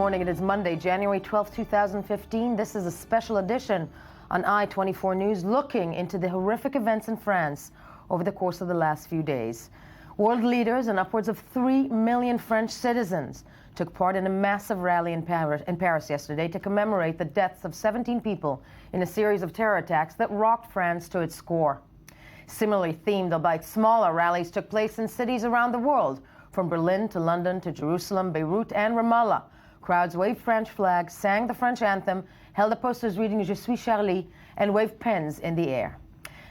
morning. It is Monday, January 12, 2015. This is a special edition on I-24 News looking into the horrific events in France over the course of the last few days. World leaders and upwards of 3 million French citizens took part in a massive rally in Paris yesterday to commemorate the deaths of 17 people in a series of terror attacks that rocked France to its core. Similarly themed, albeit smaller, rallies took place in cities around the world, from Berlin to London to Jerusalem, Beirut, and Ramallah. Crowds waved French flags, sang the French anthem, held up posters reading Je suis Charlie, and waved pens in the air.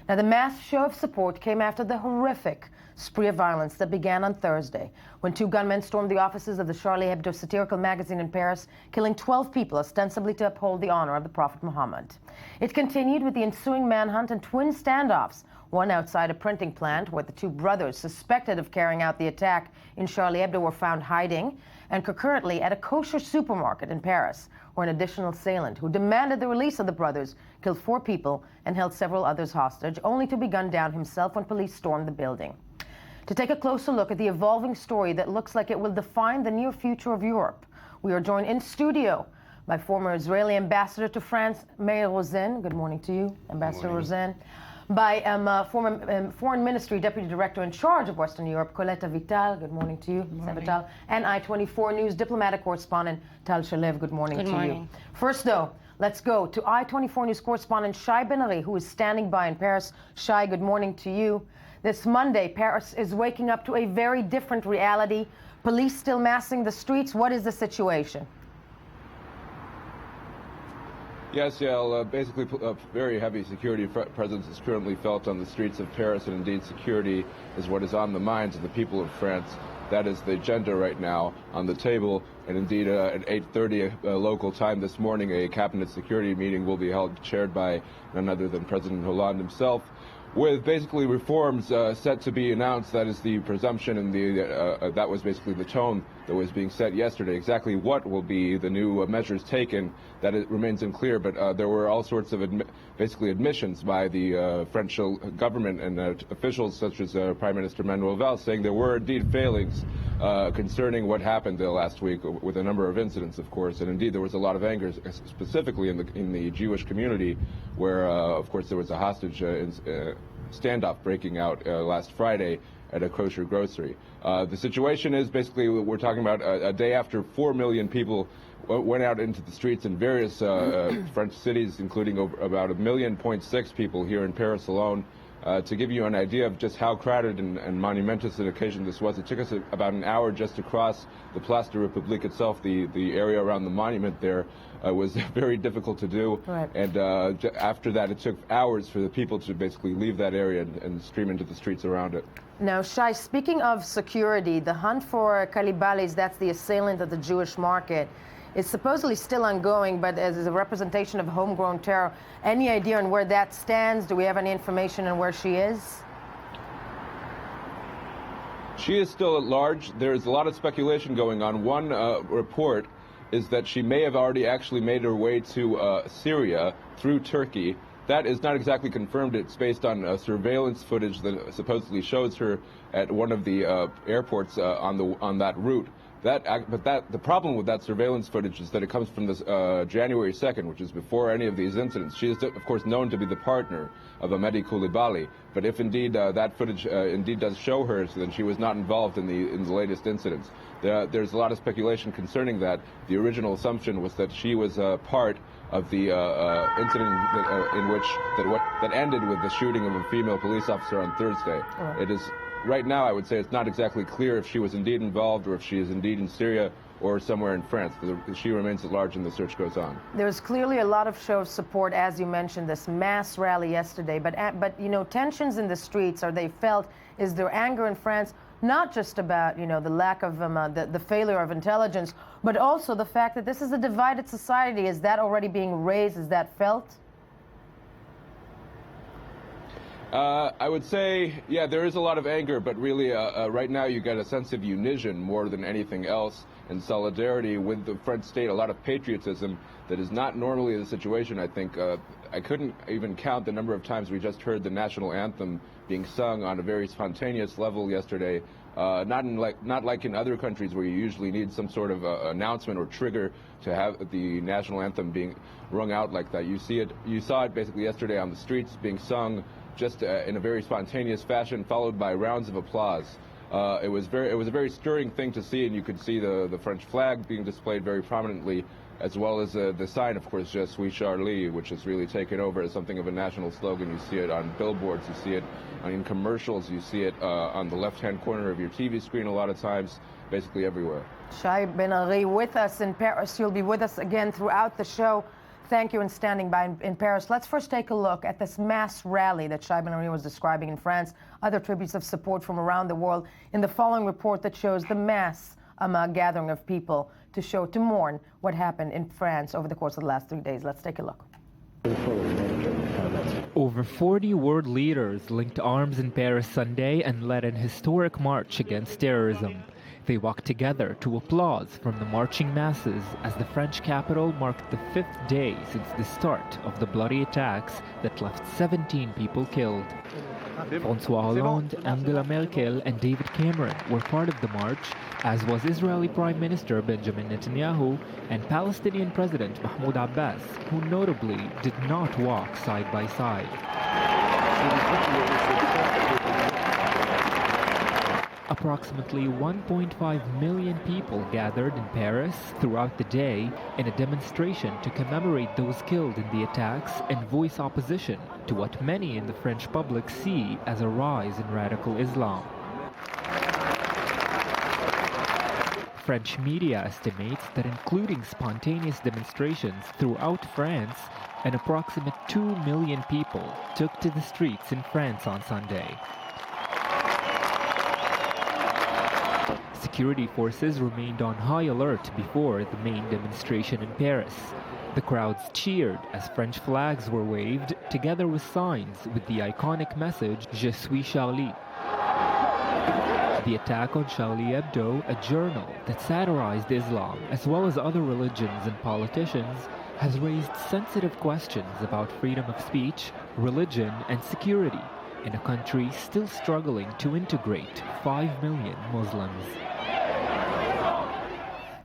Now, the mass show of support came after the horrific spree of violence that began on Thursday, when 2 gunmen stormed the offices of the Charlie Hebdo satirical magazine in Paris, killing 12 people, ostensibly to uphold the honor of the Prophet Muhammad. It continued with the ensuing manhunt and twin standoffs, one outside a printing plant where the 2 brothers suspected of carrying out the attack in Charlie Hebdo were found hiding, and concurrently at a kosher supermarket in Paris, where an additional assailant who demanded the release of the brothers killed 4 people and held several others hostage, only to be gunned down himself when police stormed the building. To take a closer look at the evolving story that looks like it will define the near future of Europe, we are joined in studio by former Israeli ambassador to France, Meir Rosen. Good morning to you, Ambassador Rosen. By former Foreign Ministry Deputy Director in charge of Western Europe, Colette Vital. Good morning to you, Vital. And I-24 News diplomatic correspondent, Tal Shalev. Good morning to you. First, though, let's go to I-24 News correspondent Shai Ben-Ari, who is standing by in Paris. Shai, good morning to you. This Monday, Paris is waking up to a very different reality. Police still massing the streets. What is the situation? Yes, Yael, basically a very heavy security presence is currently felt on the streets of Paris, and indeed security is what is on the minds of the people of France. That is the agenda right now on the table, and indeed at 8:30 local time this morning, a cabinet security meeting will be held, chaired by none other than President Hollande himself, with basically reforms set to be announced. That is the presumption, and that was basically the tone that was being set yesterday. Exactly what will be the new measures taken, that it remains unclear, but there were all sorts of basically admissions by the French government and officials such as Prime Minister Manuel Valls, saying there were indeed failings concerning what happened last week, with a number of incidents, of course, and indeed there was a lot of anger, specifically in the Jewish community, where of course there was a hostage standoff breaking out last Friday at a kosher grocery. The situation is basically, we're talking about a day after 4 million people went out into the streets in various French cities, including about 1.6 million people here in Paris alone. To give you an idea of just how crowded and monumentous an occasion this was, it took us about an hour just to cross the Place de République itself. The area around the monument there was very difficult to do. Right. And after that, it took hours for the people to basically leave that area and stream into the streets around it. Now, Shai, speaking of security, the hunt for Kalibalis, that's the assailant at the Jewish market, is supposedly still ongoing, but as a representation of homegrown terror. Any idea on where that stands? Do we have any information on where she is? She is still at large. There's a lot of speculation going on. One report is that she may have already actually made her way to Syria through Turkey. That is not exactly confirmed. It's based on surveillance footage that supposedly shows her at one of the airports on that route. The problem with that surveillance footage is that it comes from this January 2nd, which is before any of these incidents. She is, of course, known to be the partner of Mehdi Coulibaly. But if indeed that footage indeed does show her, then she was not involved in the latest incidents. There's a lot of speculation concerning that. The original assumption was that she was part of the incident that ended with the shooting of a female police officer on Thursday. Right. It is. Right now, I would say it's not exactly clear if she was indeed involved or if she is indeed in Syria or somewhere in France. She remains at large and the search goes on. There's clearly a lot of show of support, as you mentioned, this mass rally yesterday. But you know, tensions in the streets, are they felt? Is there anger in France? Not just about, you know, the lack of the failure of intelligence, but also the fact that this is a divided society. Is that already being raised? Is that felt? I would say, yeah, there is a lot of anger, but really right now you get a sense of unition more than anything else, and solidarity with the French state, a lot of patriotism that is not normally the situation, I think. I couldn't even count the number of times we just heard the national anthem being sung on a very spontaneous level yesterday Not like in other countries where you usually need some sort of announcement or trigger to have the national anthem being rung out like that. You saw it basically yesterday on the streets being sung just in a very spontaneous fashion, followed by rounds of applause. It was a very stirring thing to see, and you could see the French flag being displayed very prominently, as well as the sign, of course, Je suis Charlie, which has really taken over as something of a national slogan. You see it on billboards, you see it in commercials, you see it on the left-hand corner of your TV screen a lot of times, basically everywhere. Shai Ben-Ari with us in Paris. You'll be with us again throughout the show. Thank you, and standing by in Paris. Let's first take a look at this mass rally that Shai Ben-Ari was describing in France, other tributes of support from around the world, in the following report that shows the mass gathering of people to mourn what happened in France over the course of the last 3 days. Let's take a look. Over 40 world leaders linked arms in Paris Sunday and led an historic march against terrorism. They walked together to applause from the marching masses as the French capital marked the 5th day since the start of the bloody attacks that left 17 people killed. François Hollande, Angela Merkel and David Cameron were part of the march, as was Israeli Prime Minister Benjamin Netanyahu and Palestinian President Mahmoud Abbas, who notably did not walk side by side. Approximately 1.5 million people gathered in Paris throughout the day in a demonstration to commemorate those killed in the attacks and voice opposition to what many in the French public see as a rise in radical Islam. French media estimates that including spontaneous demonstrations throughout France, an approximate 2 million people took to the streets in France on Sunday. Security forces remained on high alert before the main demonstration in Paris. The crowds cheered as French flags were waved, together with signs with the iconic message, Je suis Charlie. The attack on Charlie Hebdo, a journal that satirized Islam as well as other religions and politicians, has raised sensitive questions about freedom of speech, religion, and security in a country still struggling to integrate 5 million Muslims.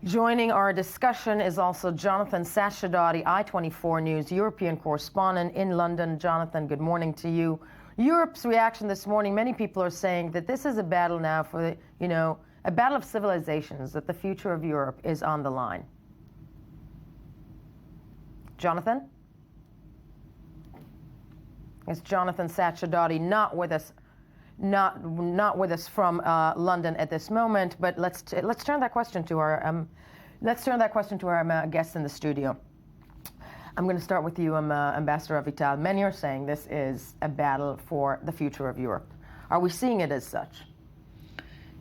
Joining our discussion is also Jonathan Sachedauty, I-24 News European correspondent in London. Jonathan, good morning to you. Europe's reaction this morning, many people are saying that this is a battle now for, a battle of civilizations, that the future of Europe is on the line. Jonathan? It's Jonathan Sachedauty not with us. Not with us from London at this moment, but let's turn that question to our guests in the studio. I'm going to start with you, Ambassador Avital. Many are saying this is a battle for the future of Europe. Are we seeing it as such?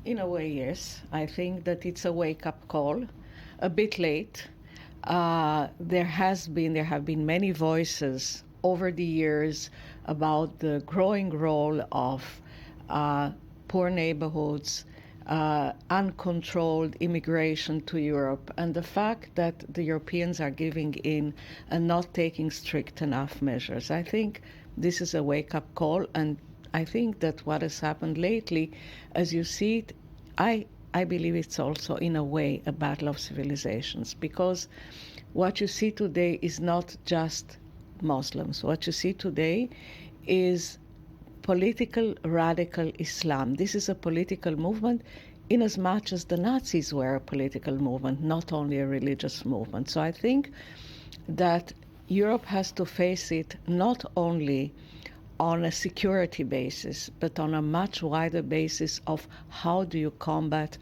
In a way, yes. I think that it's a wake-up call. A bit late. There have been many voices over the years about the growing role of poor neighborhoods, uncontrolled immigration to Europe, and the fact that the Europeans are giving in and not taking strict enough measures. I think this is a wake-up call, and I think that what has happened lately, as you see it, I believe it's also, in a way, a battle of civilizations, because what you see today is not just Muslims. What you see today is political radical Islam. This is a political movement in as much as the Nazis were a political movement, not only a religious movement. So I think that Europe has to face it not only on a security basis, but on a much wider basis of how do you combat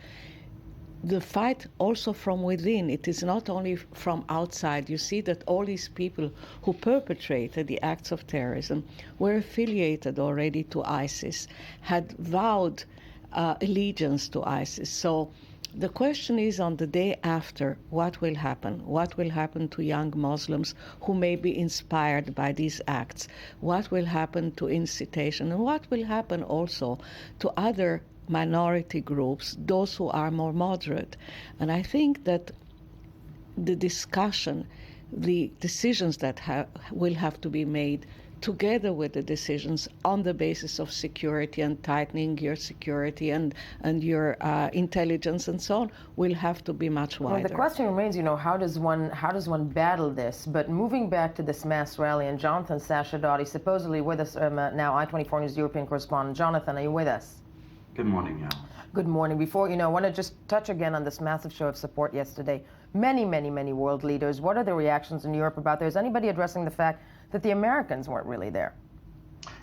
the fight also from within. It is not only from outside. You see that all these people who perpetrated the acts of terrorism were affiliated already to ISIS, had vowed allegiance to ISIS. So the question is, on the day after, what will happen? What will happen to young Muslims who may be inspired by these acts? What will happen to incitation? And what will happen also to other minority groups, those who are more moderate? And I think that the discussion, the decisions that will have to be made together with the decisions on the basis of security and tightening your security and your intelligence and so on, will have to be much wider. Well, the question remains, how does one battle this? But moving back to this mass rally, and Jonathan Sashadati, supposedly with us now, I-24 News European correspondent. Jonathan, are you with us? Good morning, Yael. Good morning. Before, I want to just touch again on this massive show of support yesterday. Many, many, many world leaders. What are the reactions in Europe about this? Is anybody addressing the fact that the Americans weren't really there?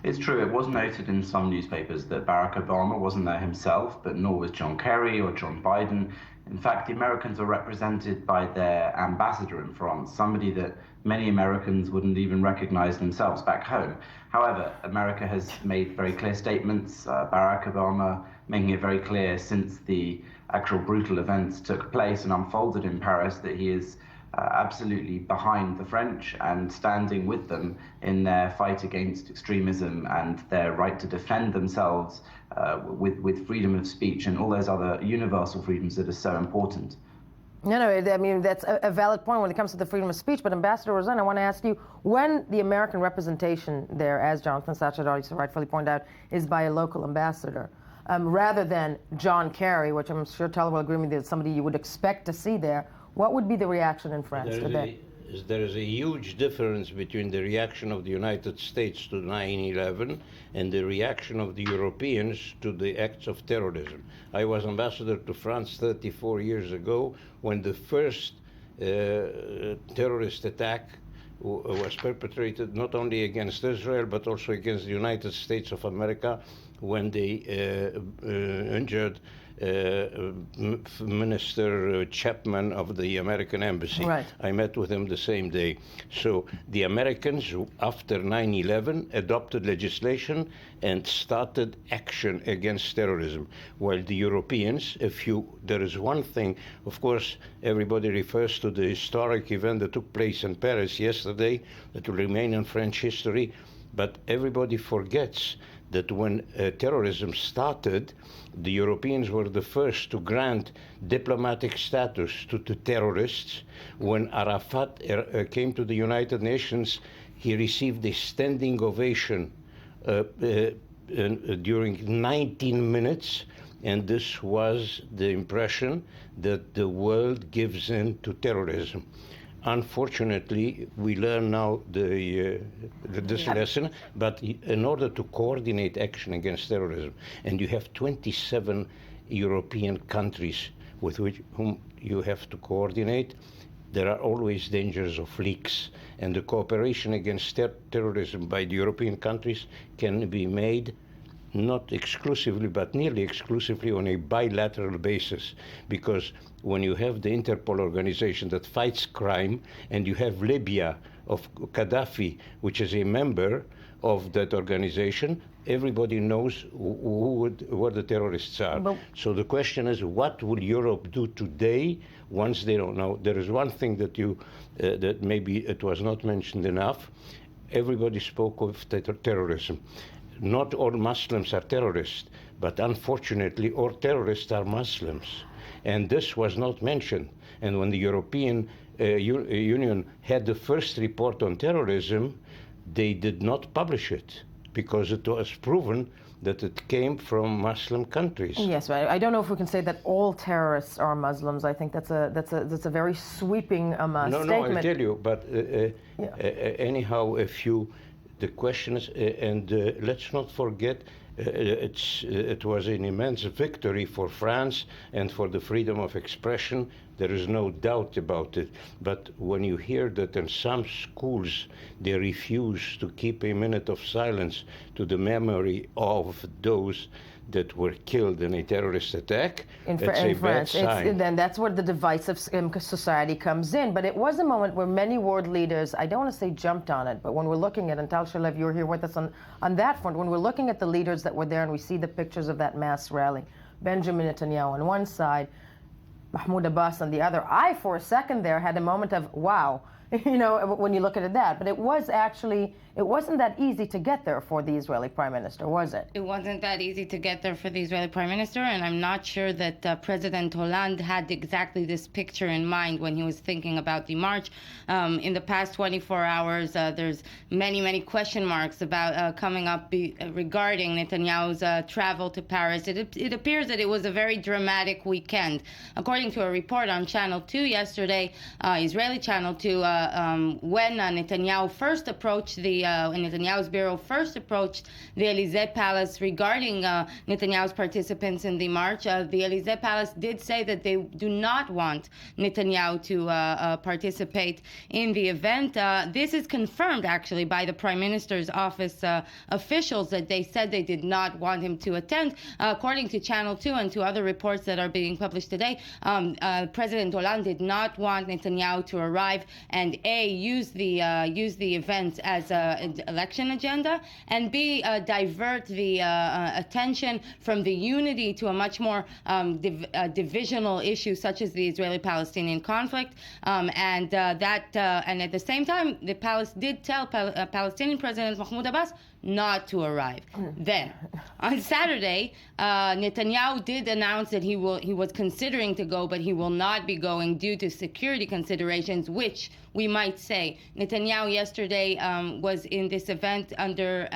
It's true. It was noted in some newspapers that Barack Obama wasn't there himself, but nor was John Kerry or John Biden. In fact, the Americans were represented by their ambassador in France, somebody that many Americans wouldn't even recognize themselves back home. However, America has made very clear statements, Barack Obama making it very clear since the actual brutal events took place and unfolded in Paris that he is absolutely behind the French and standing with them in their fight against extremism and their right to defend themselves with freedom of speech and all those other universal freedoms that are so important. No, I mean, that's a valid point when it comes to the freedom of speech. But Ambassador Rosen, I want to ask you, when the American representation there, as Jonathan Sachadori so rightfully pointed out, is by a local ambassador, rather than John Kerry, which I'm sure Tyler will agree with me, is somebody you would expect to see there, what would be the reaction in France today? There is a huge difference between the reaction of the United States to 9/11 and the reaction of the Europeans to the acts of terrorism. I was ambassador to France 34 years ago when the first terrorist attack was perpetrated not only against Israel but also against the United States of America, when they injured Minister Chapman of the American Embassy. Right. I met with him the same day. So the Americans, after 9/11, adopted legislation and started action against terrorism, while the Europeans, there is one thing, of course, everybody refers to the historic event that took place in Paris yesterday that will remain in French history, but everybody forgets that when terrorism started, the Europeans were the first to grant diplomatic status to terrorists. When Arafat came to the United Nations, he received a standing ovation during 19 minutes, and this was the impression that the world gives in to terrorism. Unfortunately, we learn now this lesson, but in order to coordinate action against terrorism, and you have 27 European countries with whom you have to coordinate, there are always dangers of leaks, and the cooperation against terrorism by the European countries can be made not exclusively, but nearly exclusively on a bilateral basis, because when you have the Interpol organization that fights crime, and you have Libya of Gaddafi, which is a member of that organization, everybody knows what the terrorists are. So the question is, what will Europe do today once they don't know? There is one thing that that maybe it was not mentioned enough. Everybody spoke of terrorism. Not all Muslims are terrorists, but unfortunately all terrorists are Muslims. And this was not mentioned. And when the European Union had the first report on terrorism, they did not publish it because it was proven that it came from Muslim countries. Yes, right. I don't know if we can say that all terrorists are Muslims. I think that's a very sweeping statement. No, I'll tell you. But anyhow, the question is, and let's not forget, it was an immense victory for France and for the freedom of expression. There is no doubt about it. But when you hear that in some schools they refuse to keep a minute of silence to the memory of those that were killed in a terrorist attack, it's a bad sign. Then that's where the divisive society comes in. But it was a moment where many world leaders, I don't want to say jumped on it, but when we're looking at, and Tal Shalev, you're here with us on that front, when we're looking at the leaders that were there and we see the pictures of that mass rally, Benjamin Netanyahu on one side, Mahmoud Abbas on the other, I, for a second there, had a moment of, wow, when you look at that. But it was actually it wasn't that easy to get there for the Israeli Prime Minister, was it? It wasn't that easy to get there for the Israeli Prime Minister, and I'm not sure that President Hollande had exactly this picture in mind when he was thinking about the march. In the past 24 hours, there's many question marks about coming up regarding Netanyahu's travel to Paris. It appears that it was a very dramatic weekend. According to a report on Channel 2 yesterday, Israeli Channel 2, when Netanyahu first approached Netanyahu's bureau first approached the Elysee Palace regarding Netanyahu's participants in the march, the Elysee Palace did say that they do not want Netanyahu to participate in the event. This is confirmed, actually, by the Prime Minister's office officials, that they said they did not want him to attend. According to Channel 2 and to other reports that are being published today, President Hollande did not want Netanyahu to arrive and use the events as an election agenda, and divert the attention from the unity to a much more divisional issue such as the Israeli-Palestinian conflict, and at the same time, the palace did tell Palestinian President Mahmoud Abbas not to arrive. Then, on Saturday, Netanyahu did announce that he was considering to go, but he will not be going due to security considerations, which we might say. Netanyahu yesterday was in this event under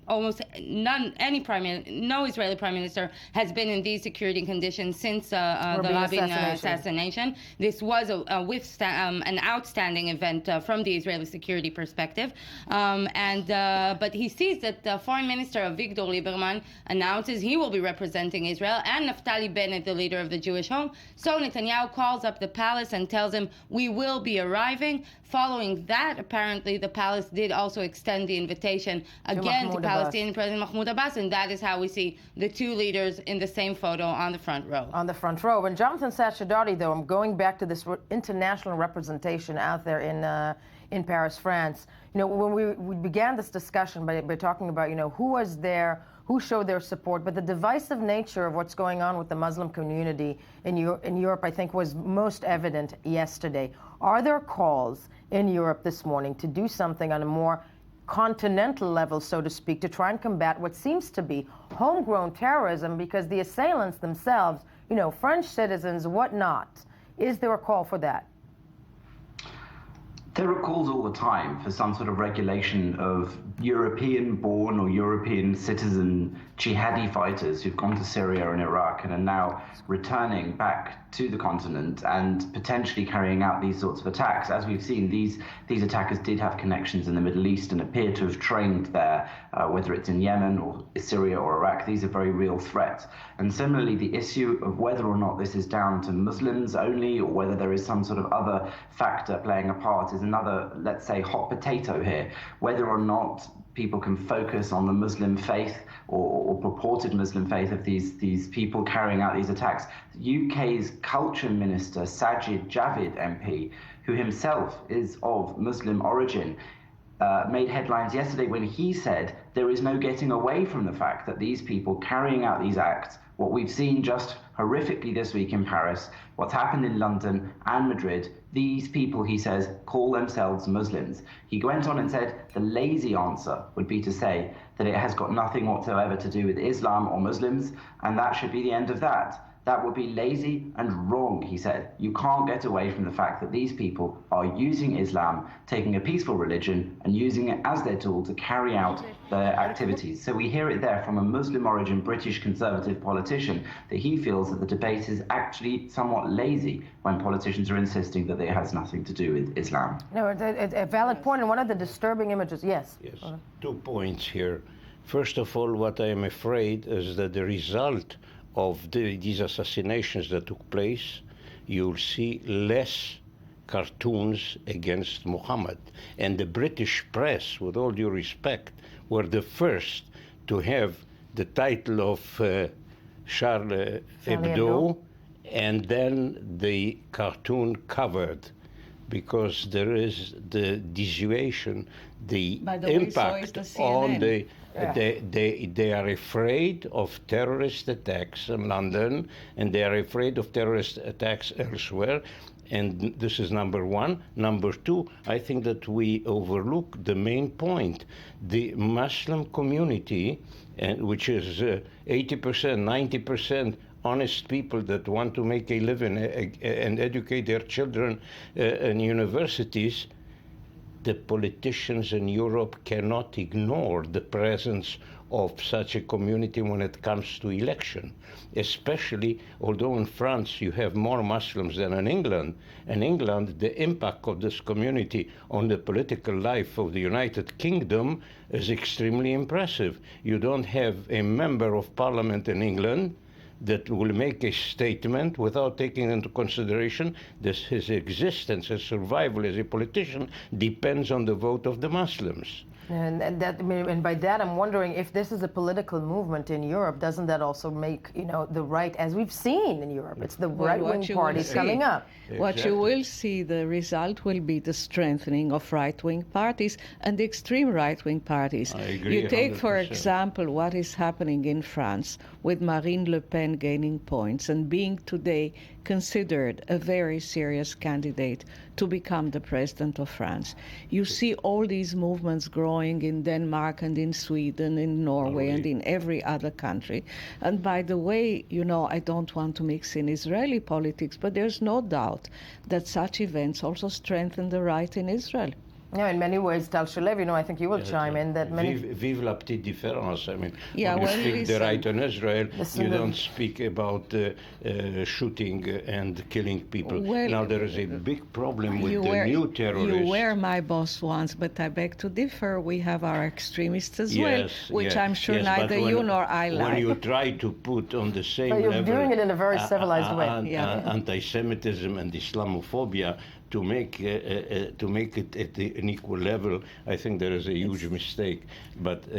almost no Israeli Prime Minister has been in these security condiins since the Rabin assassination. This was an outstanding event from the Israeli security perspective, but he sees that the Foreign Minister Avigdor Lieberman announces he will be representing Israel, and Naftali Bennett, the leader of the Jewish Home. So Netanyahu calls up the palace and tells him, we will be arriving. Following that, apparently, the palace did also extend the invitation again to Palestinian President Mahmoud Abbas, and that is how we see the two leaders in the same photo on the front row. On the front row. And Jonathan Sachedati, though, I'm going back to this international representation out there in Paris, France. You know, when we began this discussion by talking about, you know, who was there, who showed their support, but the divisive nature of what's going on with the Muslim community in Europe, I think, was most evident yesterday. Are there calls in Europe this morning to do something on a more continental level, so to speak, to try and combat what seems to be homegrown terrorism, because the assailants themselves, you know, French citizens, whatnot? Is there a call for that? There are calls all the time for some sort of regulation of European-born or European citizen jihadi fighters who've gone to Syria and Iraq and are now returning back to the continent and potentially carrying out these sorts of attacks. As we've seen, these attackers did have connections in the Middle East and appear to have trained there, whether it's in Yemen or Syria or Iraq. These are very real threats. And similarly, the issue of whether or not this is down to Muslims only or whether there is some sort of other factor playing a part is another, let's say, hot potato here. Whether or not people can focus on the Muslim faith or purported Muslim faith of these people carrying out these attacks. The UK's culture minister, Sajid Javid MP, who himself is of Muslim origin, made headlines yesterday when he said there is no getting away from the fact that these people carrying out these acts, what we've seen just horrifically this week in Paris, what's happened in London and Madrid, these people, he says, call themselves Muslims. He went on and said the lazy answer would be to say that it has got nothing whatsoever to do with Islam or Muslims, and that should be the end of that. That would be lazy and wrong, he said. You can't get away from the fact that these people are using Islam, taking a peaceful religion, and using it as their tool to carry out their activities. So we hear it there from a Muslim origin British conservative politician that he feels that the debate is actually somewhat lazy when politicians are insisting that it has nothing to do with Islam. No, a valid point, and one of the disturbing images, yes. Yes, 2 points here. First of all, what I am afraid is that the result of these assassinations that took place, you'll see less cartoons against Muhammad. And the British press, with all due respect, were the first to have the title of Charlie Hebdo, and then the cartoon covered, because there is the dissuasion, the impact on the... They are afraid of terrorist attacks in London, and they are afraid of terrorist attacks elsewhere. And this is number one. Number two, I think that we overlook the main point. The Muslim community, which is 80%, 90% honest people that want to make a living and educate their children in universities, the politicians in Europe cannot ignore the presence of such a community when it comes to election. Especially, although in France you have more Muslims than in England the impact of this community on the political life of the United Kingdom is extremely impressive. You don't have a member of parliament in England that will make a statement without taking into consideration that his existence, his survival as a politician depends on the vote of the Muslims. And by that, I'm wondering if this is a political movement in Europe, doesn't that also make, the right, as we've seen in Europe, it's the right-wing parties coming up. Exactly. What you will see, the result will be the strengthening of right-wing parties and the extreme right-wing parties. I agree. You take, 100%. for example, what is happening in France with Marine Le Pen gaining points and being today considered a very serious candidate to become the president of France. You see all these movements growing in Denmark and in Sweden, in Norway, and in every other country. And by the way, I don't want to mix in Israeli politics, but there's no doubt that such events also strengthen the right in Israel. Yeah, in many ways, Tal Shalev, I think you will chime in that many... Vive la petite différence. I mean, yeah, when you speak the right in Israel, you don't the... speak about shooting and killing people. Well, now, there is a big problem with the new terrorists. You were my boss once, but I beg to differ. We have our extremists as well, which I'm sure neither you nor I like. When you try to put on the same but you're level... doing it in a very civilized way. Anti-Semitism and Islamophobia, to make it at an equal level, I think there is a huge mistake. But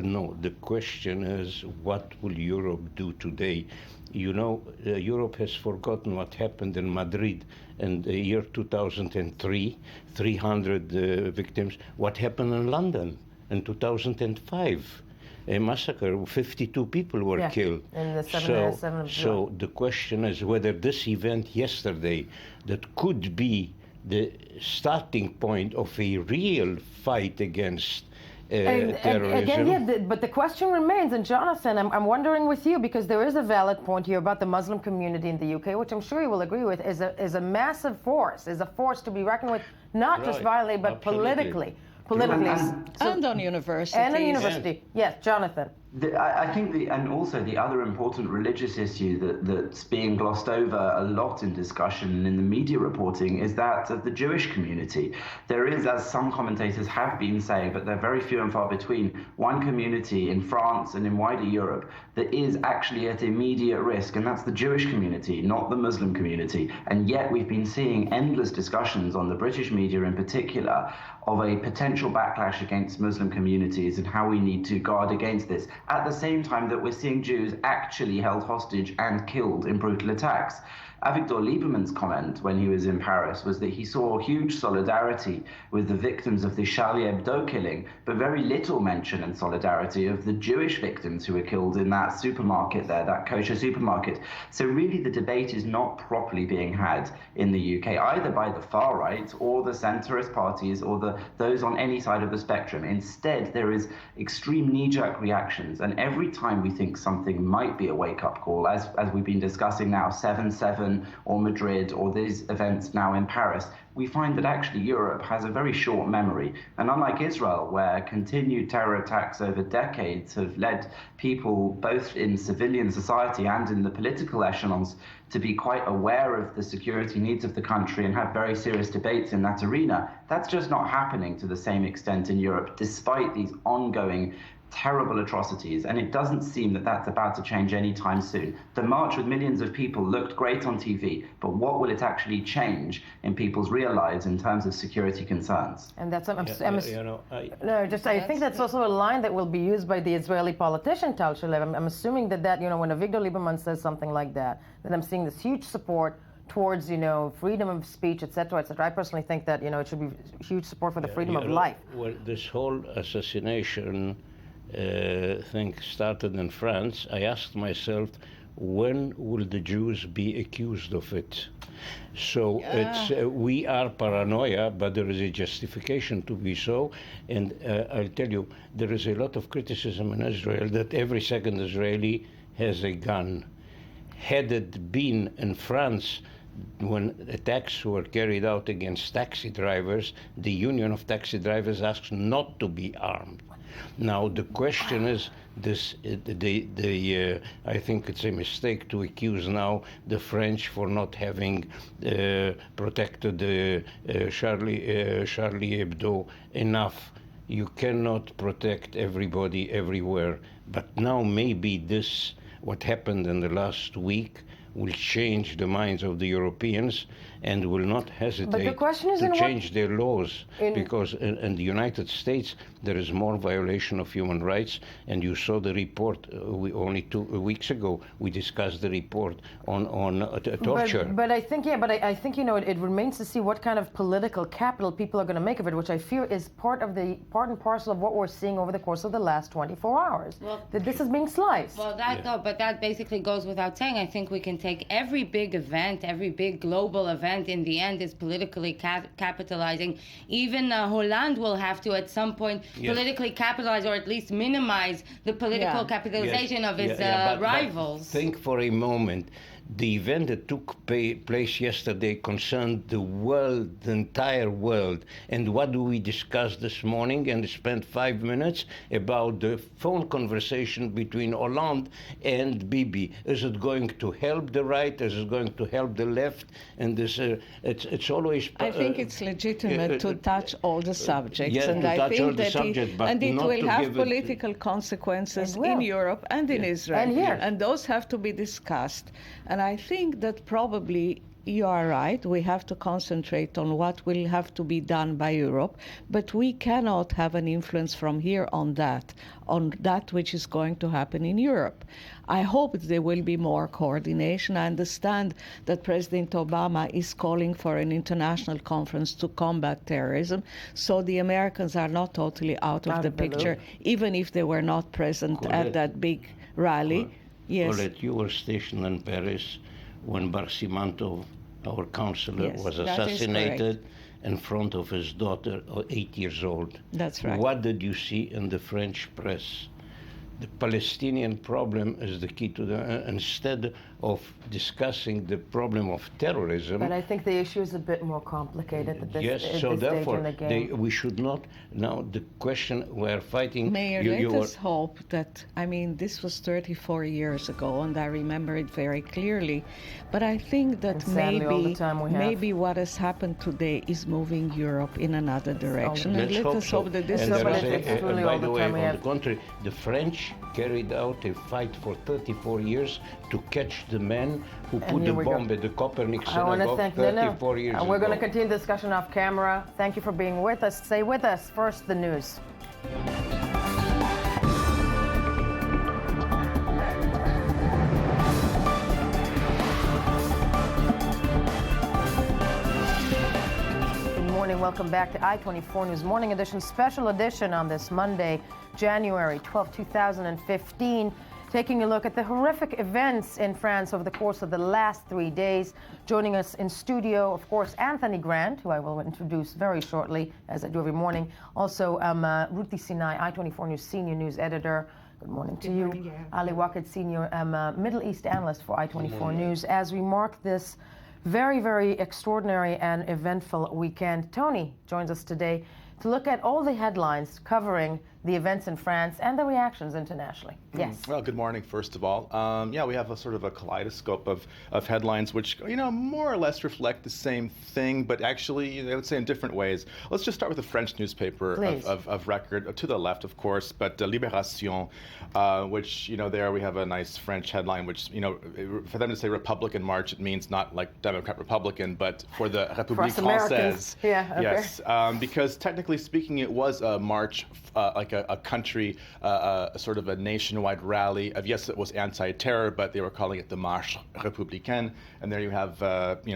no, the question is, what will Europe do today? Europe has forgotten what happened in Madrid in the year 2003, 300 victims. What happened in London in 2005? A massacre, 52 people were killed. In the 7 of so the question is whether this event yesterday that could be the starting point of a real fight against terrorism. Again, but the question remains, and Jonathan, I'm wondering with you, because there is a valid point here about the Muslim community in the UK, which I'm sure you will agree with, is a massive force, is a force to be reckoned with, not just violently, but politically. And on universities. And on university. Yes, Jonathan. I think and also the other important religious issue that's being glossed over a lot in discussion and in the media reporting is that of the Jewish community. There is, as some commentators have been saying, but they're very few and far between, one community in France and in wider Europe that is actually at immediate risk, and that's the Jewish community, not the Muslim community. And yet we've been seeing endless discussions on the British media in particular of a potential backlash against Muslim communities and how we need to guard against this, at the same time that we're seeing Jews actually held hostage and killed in brutal attacks. Avigdor Lieberman's comment when he was in Paris was that he saw huge solidarity with the victims of the Charlie Hebdo killing, but very little mention and solidarity of the Jewish victims who were killed in that supermarket there, that kosher supermarket. So really the debate is not properly being had in the UK, either by the far right or the centrist parties or those on any side of the spectrum. Instead, there is extreme knee-jerk reactions, and every time we think something might be a wake-up call, as we've been discussing now, 7/7, or Madrid, or these events now in Paris, we find that actually Europe has a very short memory. And unlike Israel, where continued terror attacks over decades have led people, both in civilian society and in the political echelons, to be quite aware of the security needs of the country and have very serious debates in that arena, that's just not happening to the same extent in Europe, despite these ongoing terrible atrocities, and it doesn't seem that that's about to change anytime soon. The march with millions of people looked great on TV, but what will it actually change in people's real lives in terms of security concerns? And that's I think that's also a line that will be used by the Israeli politician Tal Shalev. I'm assuming that when Avigdor Lieberman says something like that, then I'm seeing this huge support towards freedom of speech, etc., etc. I personally think that it should be huge support for the freedom of life. Well, this whole assassination thing started in France. I asked myself, when will the Jews be accused of it? So we are paranoia, but there is a justification to be so. And I'll tell you, there is a lot of criticism in Israel that every second Israeli has a gun. Had it been in France, when attacks were carried out against taxi drivers, the Union of Taxi Drivers asked not to be armed. Now the question is, I think it's a mistake to accuse now the French for not having protected Charlie Hebdo enough. You cannot protect everybody everywhere. But now maybe this, what happened in the last week, will change the minds of the Europeans and will not hesitate to change their laws, because in the United States there is more violation of human rights, and you saw the report only 2 weeks ago. We discussed the report on torture. But I think, I think it remains to see what kind of political capital people are going to make of it, which I fear is part and parcel of what we're seeing over the course of the last 24 hours. Well, that this is being sliced. Well, but that basically goes without saying. I think we can take every big event, every big global event, in the end is politically capitalizing. Even Hollande will have to at some point politically capitalize, or at least minimize the political capitalization of his rivals. But think for a moment. The event that took place yesterday concerned the world, the entire world. And what do we discuss this morning? And spent 5 minutes about the phone conversation between Hollande and Bibi. Is it going to help the right? Is it going to help the left? And this, it's always. I think it's legitimate to touch all the subjects, and I touch think all the that subjects, but it not will to have give political consequences in Europe and in Israel, and here, and those have to be discussed. And I think that probably you are right. We have to concentrate on what will have to be done by Europe, but we cannot have an influence from here on that which is going to happen in Europe. I hope there will be more coordination. I understand that President Obama is calling for an international conference to combat terrorism, so the Americans are not totally out of the picture, even if they were not present at that big rally. Yes. Colette, you were stationed in Paris when Barcimanto, our counselor, was assassinated in front of his daughter, 8 years old. That's right. What did you see in the French press? The Palestinian problem is the key to instead of discussing the problem of terrorism. But I think the issue is a bit more complicated at this, yes, so this therefore, stage in the game. we should not, now the question we're fighting... Mayor, let us hope that, I mean, this was 34 years ago, and I remember it very clearly, but I think that maybe what has happened today is moving Europe in another direction, and let us hope that this is what it is. By the way, on the contrary, the French carried out a fight for 34 years to catch the men who put the bomb at the Copernic synagogue 34 years ago. We're going to continue the discussion off camera. Thank you for being with us. Stay with us. First, the news. Good morning. Welcome back to I-24 News Morning Edition, special edition on this Monday, January 12, 2015. Taking a look at the horrific events in France over the course of the last 3 days. Joining us in studio, of course, Anthony Grant, who I will introduce very shortly, as I do every morning. Also, Ruti Sinai, I-24 News Senior News Editor. Good morning to you. Ali Waked, Senior Middle East Analyst for I-24 News. As we mark this very, very extraordinary and eventful weekend, Tony joins us today to look at all the headlines covering the events in France and the reactions internationally. Yes. Well, good morning, first of all. We have a sort of a kaleidoscope of headlines which, more or less reflect the same thing, but actually, I would say in different ways. Let's just start with the French newspaper of record, to the left, of course, but Libération, which, there we have a nice French headline, which, for them to say Republican March, it means not like Democrat Republican, but for the République Française. Yeah, okay. Yes, because technically speaking, it was a march, like a country, sort of a nationwide rally of, yes, it was anti-terror, but they were calling it the Marche Républicaine. And there you have,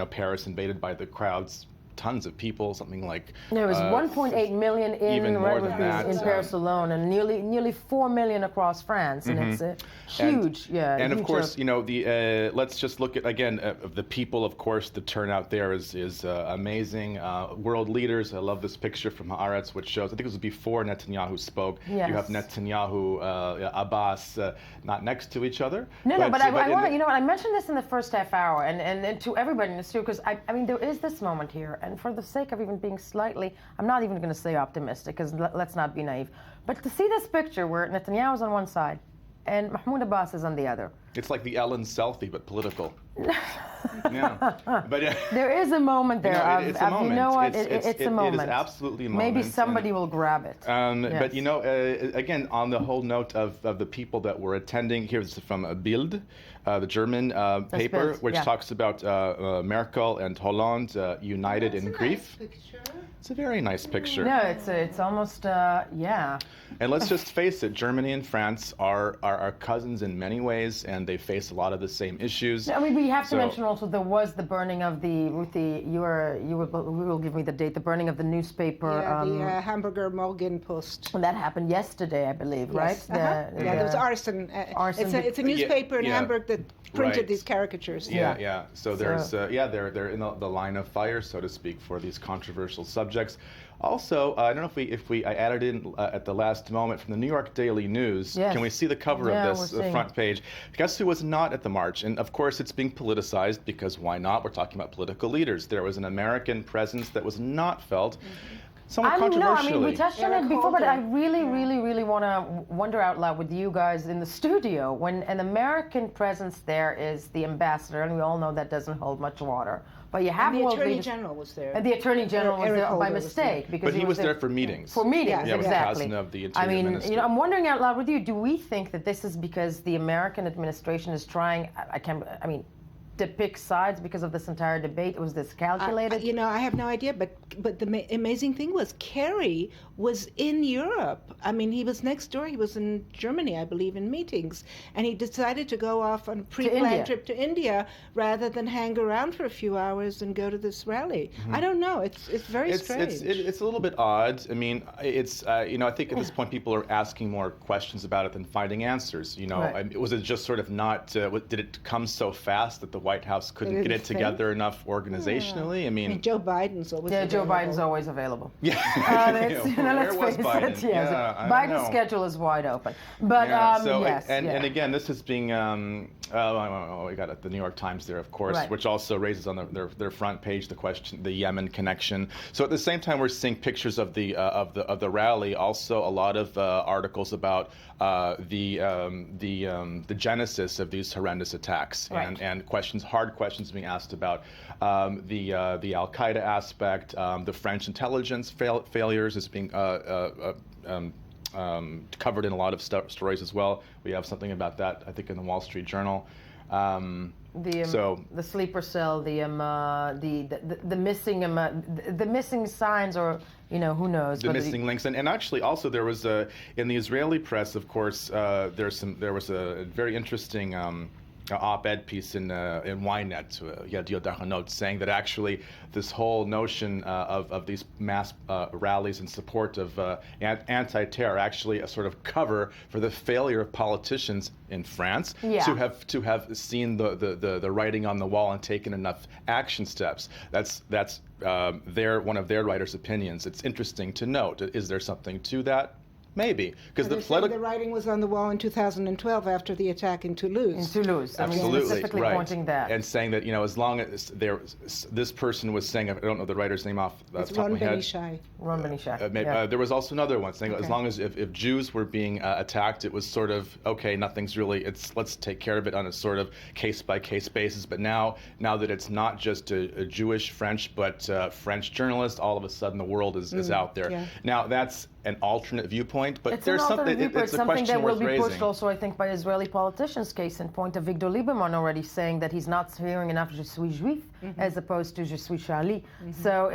Paris invaded by the crowds tons of people, something like there was 1.8 million in Paris alone, and nearly 4 million across France, and it's huge. And huge of course, let's just look at again the people. Of course, the turnout there is amazing. World leaders. I love this picture from Haaretz, which shows. I think it was before Netanyahu spoke. Yes. You have Netanyahu, Abbas, not next to each other. No, but I want to. I mentioned this in the first half hour, and to everybody in the studio, because I mean there is this moment here, and for the sake of even being slightly, I'm not even going to say optimistic, because let's not be naive, but to see this picture where Netanyahu is on one side and Mahmoud Abbas is on the other. It's like the Ellen selfie, but political. Yeah, but there is a moment there. It's a moment. You know what? It's a moment. It is absolutely a moment. Maybe somebody will grab it. Yes. But again, on the whole note of the people that were attending, here's from Bild, the German paper, Bild, which talks about Merkel and Hollande united in grief. Nice picture. It's a very nice picture. No, it's almost yeah. And let's just face it, Germany and France are cousins in many ways, and they face a lot of the same issues. I mean, we have to mention also there was the burning of the Ruthie. You will give me the date. The burning of the newspaper. Yeah, the Hamburger Morgenpost. That happened yesterday, I believe, yes. right? Yeah, there was arson. It's a newspaper in Hamburg that printed these caricatures. Yeah. So there's they're in the line of fire, so to speak, for these controversial subjects. Also, I don't know if I added in at the last moment from the New York Daily News. Yes. Can we see the cover of this, the front page? Guess who was not at the march? And of course, it's being politicized because why not? We're talking about political leaders. There was an American presence that was not felt. Somewhat controversially. I mean, we touched on it before, but I really want to wonder out loud with you guys in the studio when an American presence there is the ambassador, and we all know that doesn't hold much water. But you have the Attorney General was there. And the Attorney General was there by mistake. Because he was there for meetings. For meetings, exactly. Of the Interior Minister. I'm wondering out loud with you, do we think that this is because the American administration is trying, to pick sides because of this entire debate? Was this calculated? I have no idea, but the amazing thing was Kerry was in Europe. I mean, he was next door. He was in Germany, I believe, in meetings. And he decided to go off on a pre-planned trip to India rather than hang around for a few hours and go to this rally. Mm-hmm. I don't know. It's very strange. It's a little bit odd. I mean, it's, I think at this point people are asking more questions about it than finding answers. Was it just sort of not, did it come so fast that the White House couldn't get it together enough organizationally? Yeah. I mean, Joe Biden's always available. Joe Biden's always available. Yeah. Where was Biden? Biden's schedule is wide open. But and again, this is being we got it, the New York Times there, of course, which also raises on their front page the question, the Yemen connection. So at the same time, we're seeing pictures of the rally. Also, a lot of articles about the genesis of these horrendous attacks and hard questions being asked about the Al Qaeda aspect, the French intelligence failures is being covered in a lot of stories as well. We have something about that, I think, in the Wall Street Journal. The sleeper cell, the missing signs, or who knows? The missing links, and actually also there was in the Israeli press, of course, there was a very interesting op-ed piece in Ynet, Yadiot Ahronot, saying that actually this whole notion of these mass rallies in support of anti-terror actually a sort of cover for the failure of politicians in France to have seen the writing on the wall and taken enough action steps. That's one of their writers' opinions. It's interesting to note. Is there something to that? Maybe, because the writing was on the wall in 2012 after the attack in Toulouse. Absolutely, specifically pointing that. And saying that as long as this person was saying, I don't know the writer's name off the top of my head. Ron Benishai. There was also another one saying as long as if Jews were being attacked, it was sort of okay. Nothing's really. Let's take care of it on a sort of case by case basis. But now that it's not just a Jewish French, but French journalist, all of a sudden the world is out there. Yeah. Now that's an alternate viewpoint, but there's something. It's a question that will worth be raising. pushed also, I think, by Israeli politicians. Case in point of Victor Lieberman already saying that he's not hearing enough "Je suis juif" as opposed to "Je suis Charlie." So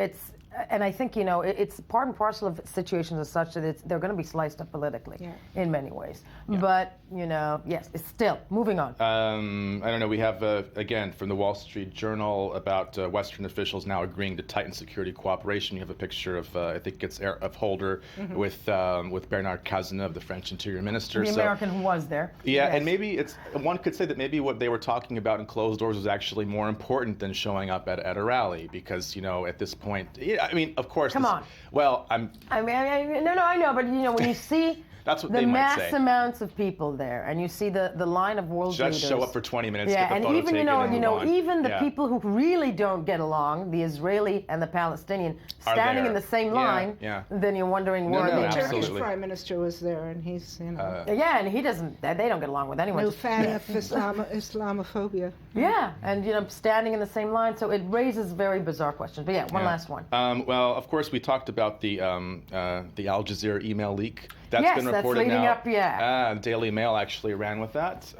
and I think, it's part and parcel of situations as such that they're going to be sliced up politically in many ways. Yeah. But, yes, it's still moving on. I don't know. We have, again, from the Wall Street Journal about Western officials now agreeing to tighten security cooperation. You have a picture of, I think it's of Holder with Bernard Cazeneuve, the French Interior Minister. The American who was there. Yeah, yes. And maybe one could say that maybe what they were talking about in closed doors was actually more important than showing up at a rally, because, at this point, I mean, of course. Come on. Well, I know, but when you see that's what the they might say. mass amounts of people there, and you see the line of world leaders. Just show up for 20 minutes. Yeah, get the and photo even taken, even the people who really don't get along, the Israeli and the Palestinian, standing in the same line. Yeah. Then you're wondering where the they Turkish prime minister was there, and he's yeah, and he doesn't. They don't get along with anyone. No fan of Islamophobia. Yeah, and standing in the same line, so it raises very bizarre questions. But one last one. Well, of course, we talked about the Al Jazeera email leak. That's been reported leading now. Up, yeah. Daily Mail actually ran with that.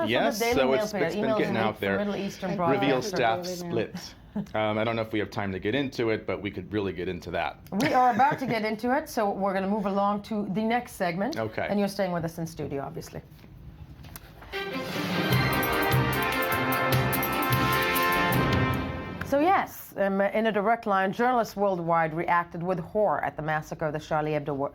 Yes, so it's been getting out there. Middle Eastern Reveal staff split. I don't know if we have time to get into it, but we could really get into that. We are about to get into it, so we're going to move along to the next segment. Okay. And you're staying with us in studio, obviously. So yes, in a direct line, journalists worldwide reacted with horror at the massacre of the Charlie Hebdo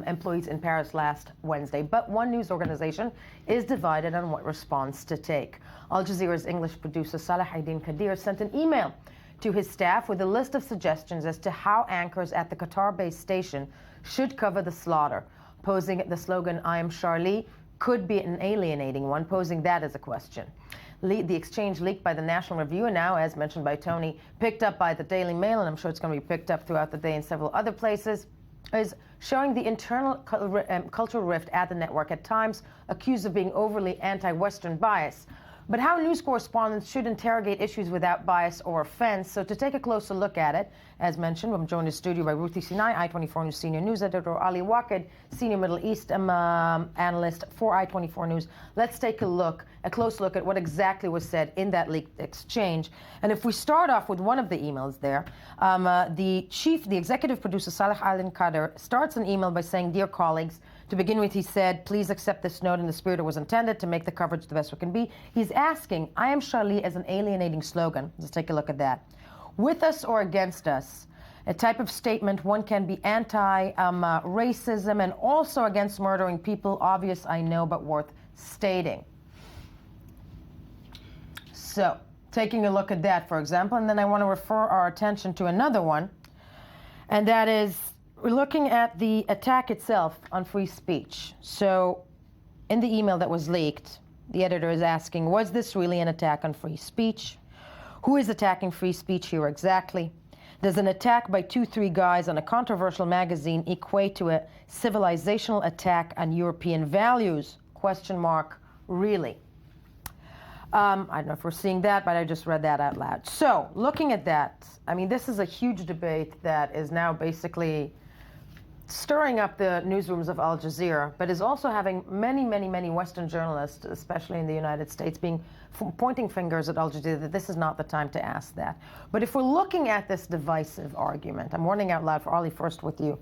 employees in Paris last Wednesday. But one news organization is divided on what response to take. Al Jazeera's English producer Salahuddin Kadir sent an email to his staff with a list of suggestions as to how anchors at the Qatar-based station should cover the slaughter, posing the slogan, "I am Charlie," could be an alienating one, posing that as a question. The exchange leaked by the National Review and now, as mentioned by Tony, picked up by the Daily Mail, and I'm sure it's going to be picked up throughout the day in several other places, is showing the internal cultural rift at the network, at times accused of being overly anti-Western bias. But how news correspondents should interrogate issues without bias or offense. So to take a closer look at it, as mentioned, I'm joined in the studio by Ruthie Sinai, I-24 News senior news editor, Ali Waqid, senior Middle East analyst for I-24 News. Let's take a close look at what exactly was said in that leaked exchange. And if we start off with one of the emails there, the executive producer, Salahuddin Kadir, starts an email by saying, "Dear colleagues," to begin with, he said, "Please accept this note in the spirit it was intended to make the coverage the best it can be." He's asking, "I am Charlie" as an alienating slogan. Let's take a look at that. With us or against us? A type of statement one can be anti-racism and also against murdering people. Obvious, I know, but worth stating. So, taking a look at that, for example, and then I want to refer our attention to another one, and that is we're looking at the attack itself on free speech. So, in the email that was leaked, the editor is asking, was this really an attack on free speech? Who is attacking free speech here exactly? Does an attack by 2-3 guys on a controversial magazine equate to a civilizational attack on European values? Question mark, really? I don't know if we're seeing that, but I just read that out loud. So, looking at that, I mean, this is a huge debate that is now basically stirring up the newsrooms of Al Jazeera, but is also having many, many, many Western journalists, especially in the United States, pointing fingers at Al Jazeera that this is not the time to ask that. But if we're looking at this divisive argument, I'm warning out loud for Ali first with you,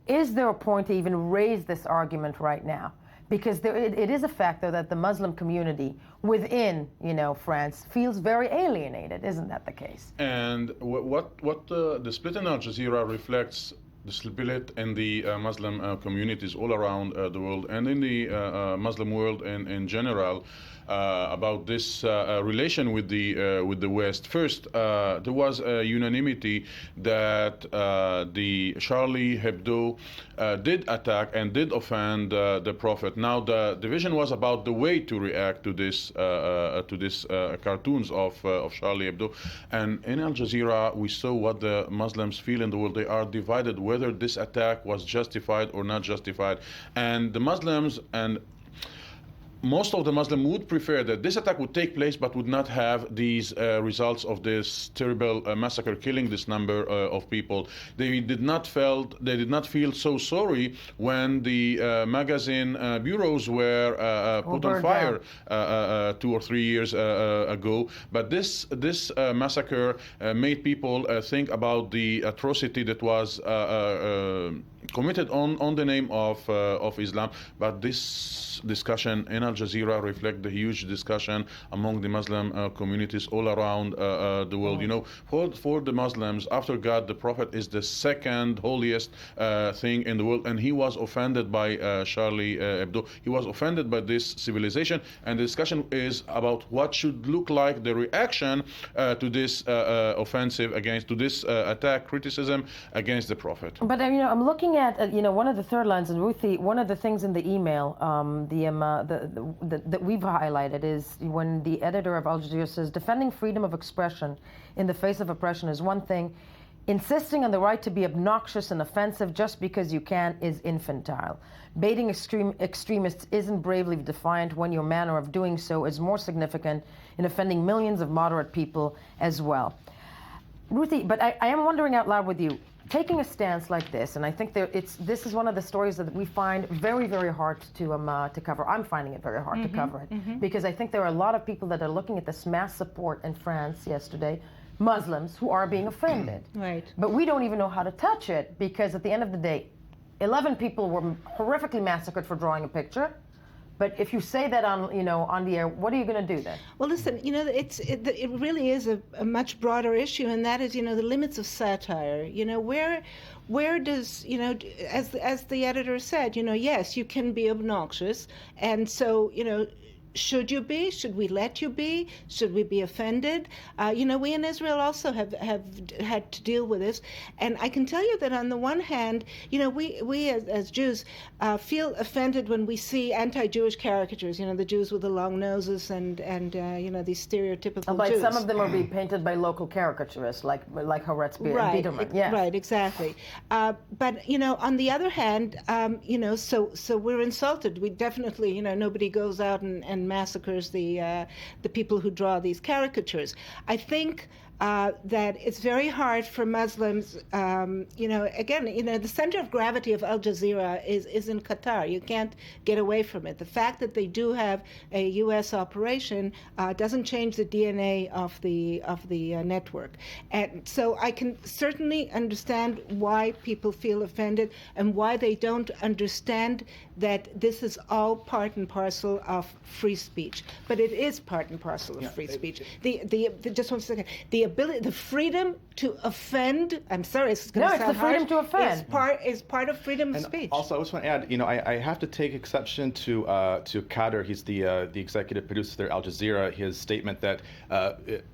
is there a point to even raise this argument right now? Because it is a fact, though, that the Muslim community within, France feels very alienated. Isn't that the case? And what the split in Al Jazeera reflects the split in the Muslim communities all around the world and in the Muslim world in general about this relation with the West. First, there was a unanimity that the Charlie Hebdo did attack and did offend the Prophet. Now, the division was about the way to react to this cartoons of Charlie Hebdo. And in Al Jazeera, we saw what the Muslims feel in the world. They are divided whether this attack was justified or not justified. And the Muslims and most of the Muslims would prefer that this attack would take place, but would not have these results of this terrible massacre, killing this number of people. They did not feel so sorry when the magazine bureaus were put on fire 2 or 3 years ago. But this massacre made people think about the atrocity that was committed on the name of Islam. But this discussion in Al Jazeera reflect the huge discussion among the Muslim communities all around the world. You know, for the Muslims, after God, the Prophet is the second holiest thing in the world, and he was offended by Charlie Hebdo. He was offended by this civilization, and the discussion is about what should look like the reaction to this offensive to this attack, criticism against the Prophet. But I'm looking at one of the third lines, and Ruthie, one of the things in the email that we've highlighted is when the editor of Al Jazeera says, defending freedom of expression in the face of oppression is one thing. Insisting on the right to be obnoxious and offensive just because you can is infantile. Baiting extremists isn't bravely defiant when your manner of doing so is more significant in offending millions of moderate people as well. Ruthie, but I am wondering out loud with you, taking a stance like this, and I think this is one of the stories that we find very, very hard to cover. I'm finding it very hard to cover it, because I think there are a lot of people that are looking at this mass support in France yesterday, Muslims who are being offended. Right. But we don't even know how to touch it, because at the end of the day, 11 people were horrifically massacred for drawing a picture. But if you say that on the air, what are you going to do then? Well, listen, it really is a much broader issue, and that is, the limits of satire. Where does, as the editor said, yes, you can be obnoxious, and so, should you be? Should we let you be? Should we be offended? We in Israel also have had to deal with this. And I can tell you that on the one hand, we as Jews feel offended when we see anti-Jewish caricatures, the Jews with the long noses and these stereotypical Jews. Some of them are being painted by local caricaturists, like Haaretz Biederman. Yes. Right, exactly. But, on the other hand, so we're insulted. We definitely, nobody goes out and massacres the people who draw these caricatures. I think that it's very hard for Muslims, the center of gravity of Al Jazeera is in Qatar. You can't get away from it. The fact that they do have a U.S. operation doesn't change the DNA of the network. And so I can certainly understand why people feel offended and why they don't understand that this is all part and parcel of free speech. But it is part and parcel of free speech. Just 1 second. The freedom to offend. I'm sorry, it's going to sound harsh. No, it's the freedom to offend. Is part of freedom of speech. Also, I just want to add, I have to take exception to Kader. He's the executive producer there at Al Jazeera. His statement that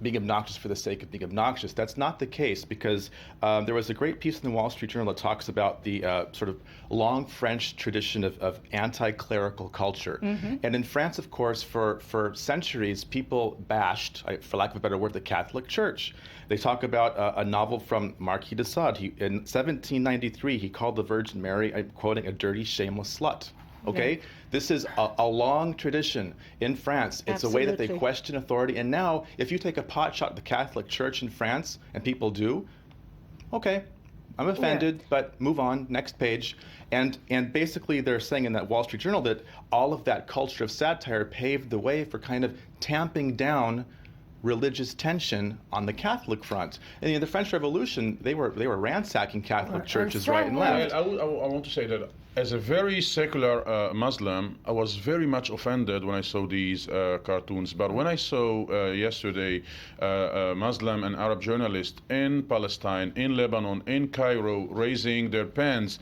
being obnoxious for the sake of being obnoxious. That's not the case, because there was a great piece in the Wall Street Journal that talks about the sort of long French tradition of anti-clerical culture. And in France, of course, for centuries, people bashed, for lack of a better word, the Catholic Church. They talk about a novel from Marquis de Sade. In 1793, he called the Virgin Mary, I'm quoting, a dirty, shameless slut. Okay? Yeah. This is a long tradition in France. It's Absolutely. A way that they question authority. And now, if you take a pot shot at the Catholic Church in France, and people do, okay, I'm offended, but move on, next page. And basically they're saying in that Wall Street Journal that all of that culture of satire paved the way for kind of tamping down religious tension on the Catholic front. And in the French Revolution, they were ransacking Catholic churches right and left. I want to say that as a very secular Muslim, I was very much offended when I saw these cartoons. But when I saw yesterday Muslim and Arab journalists in Palestine, in Lebanon, in Cairo, raising their pens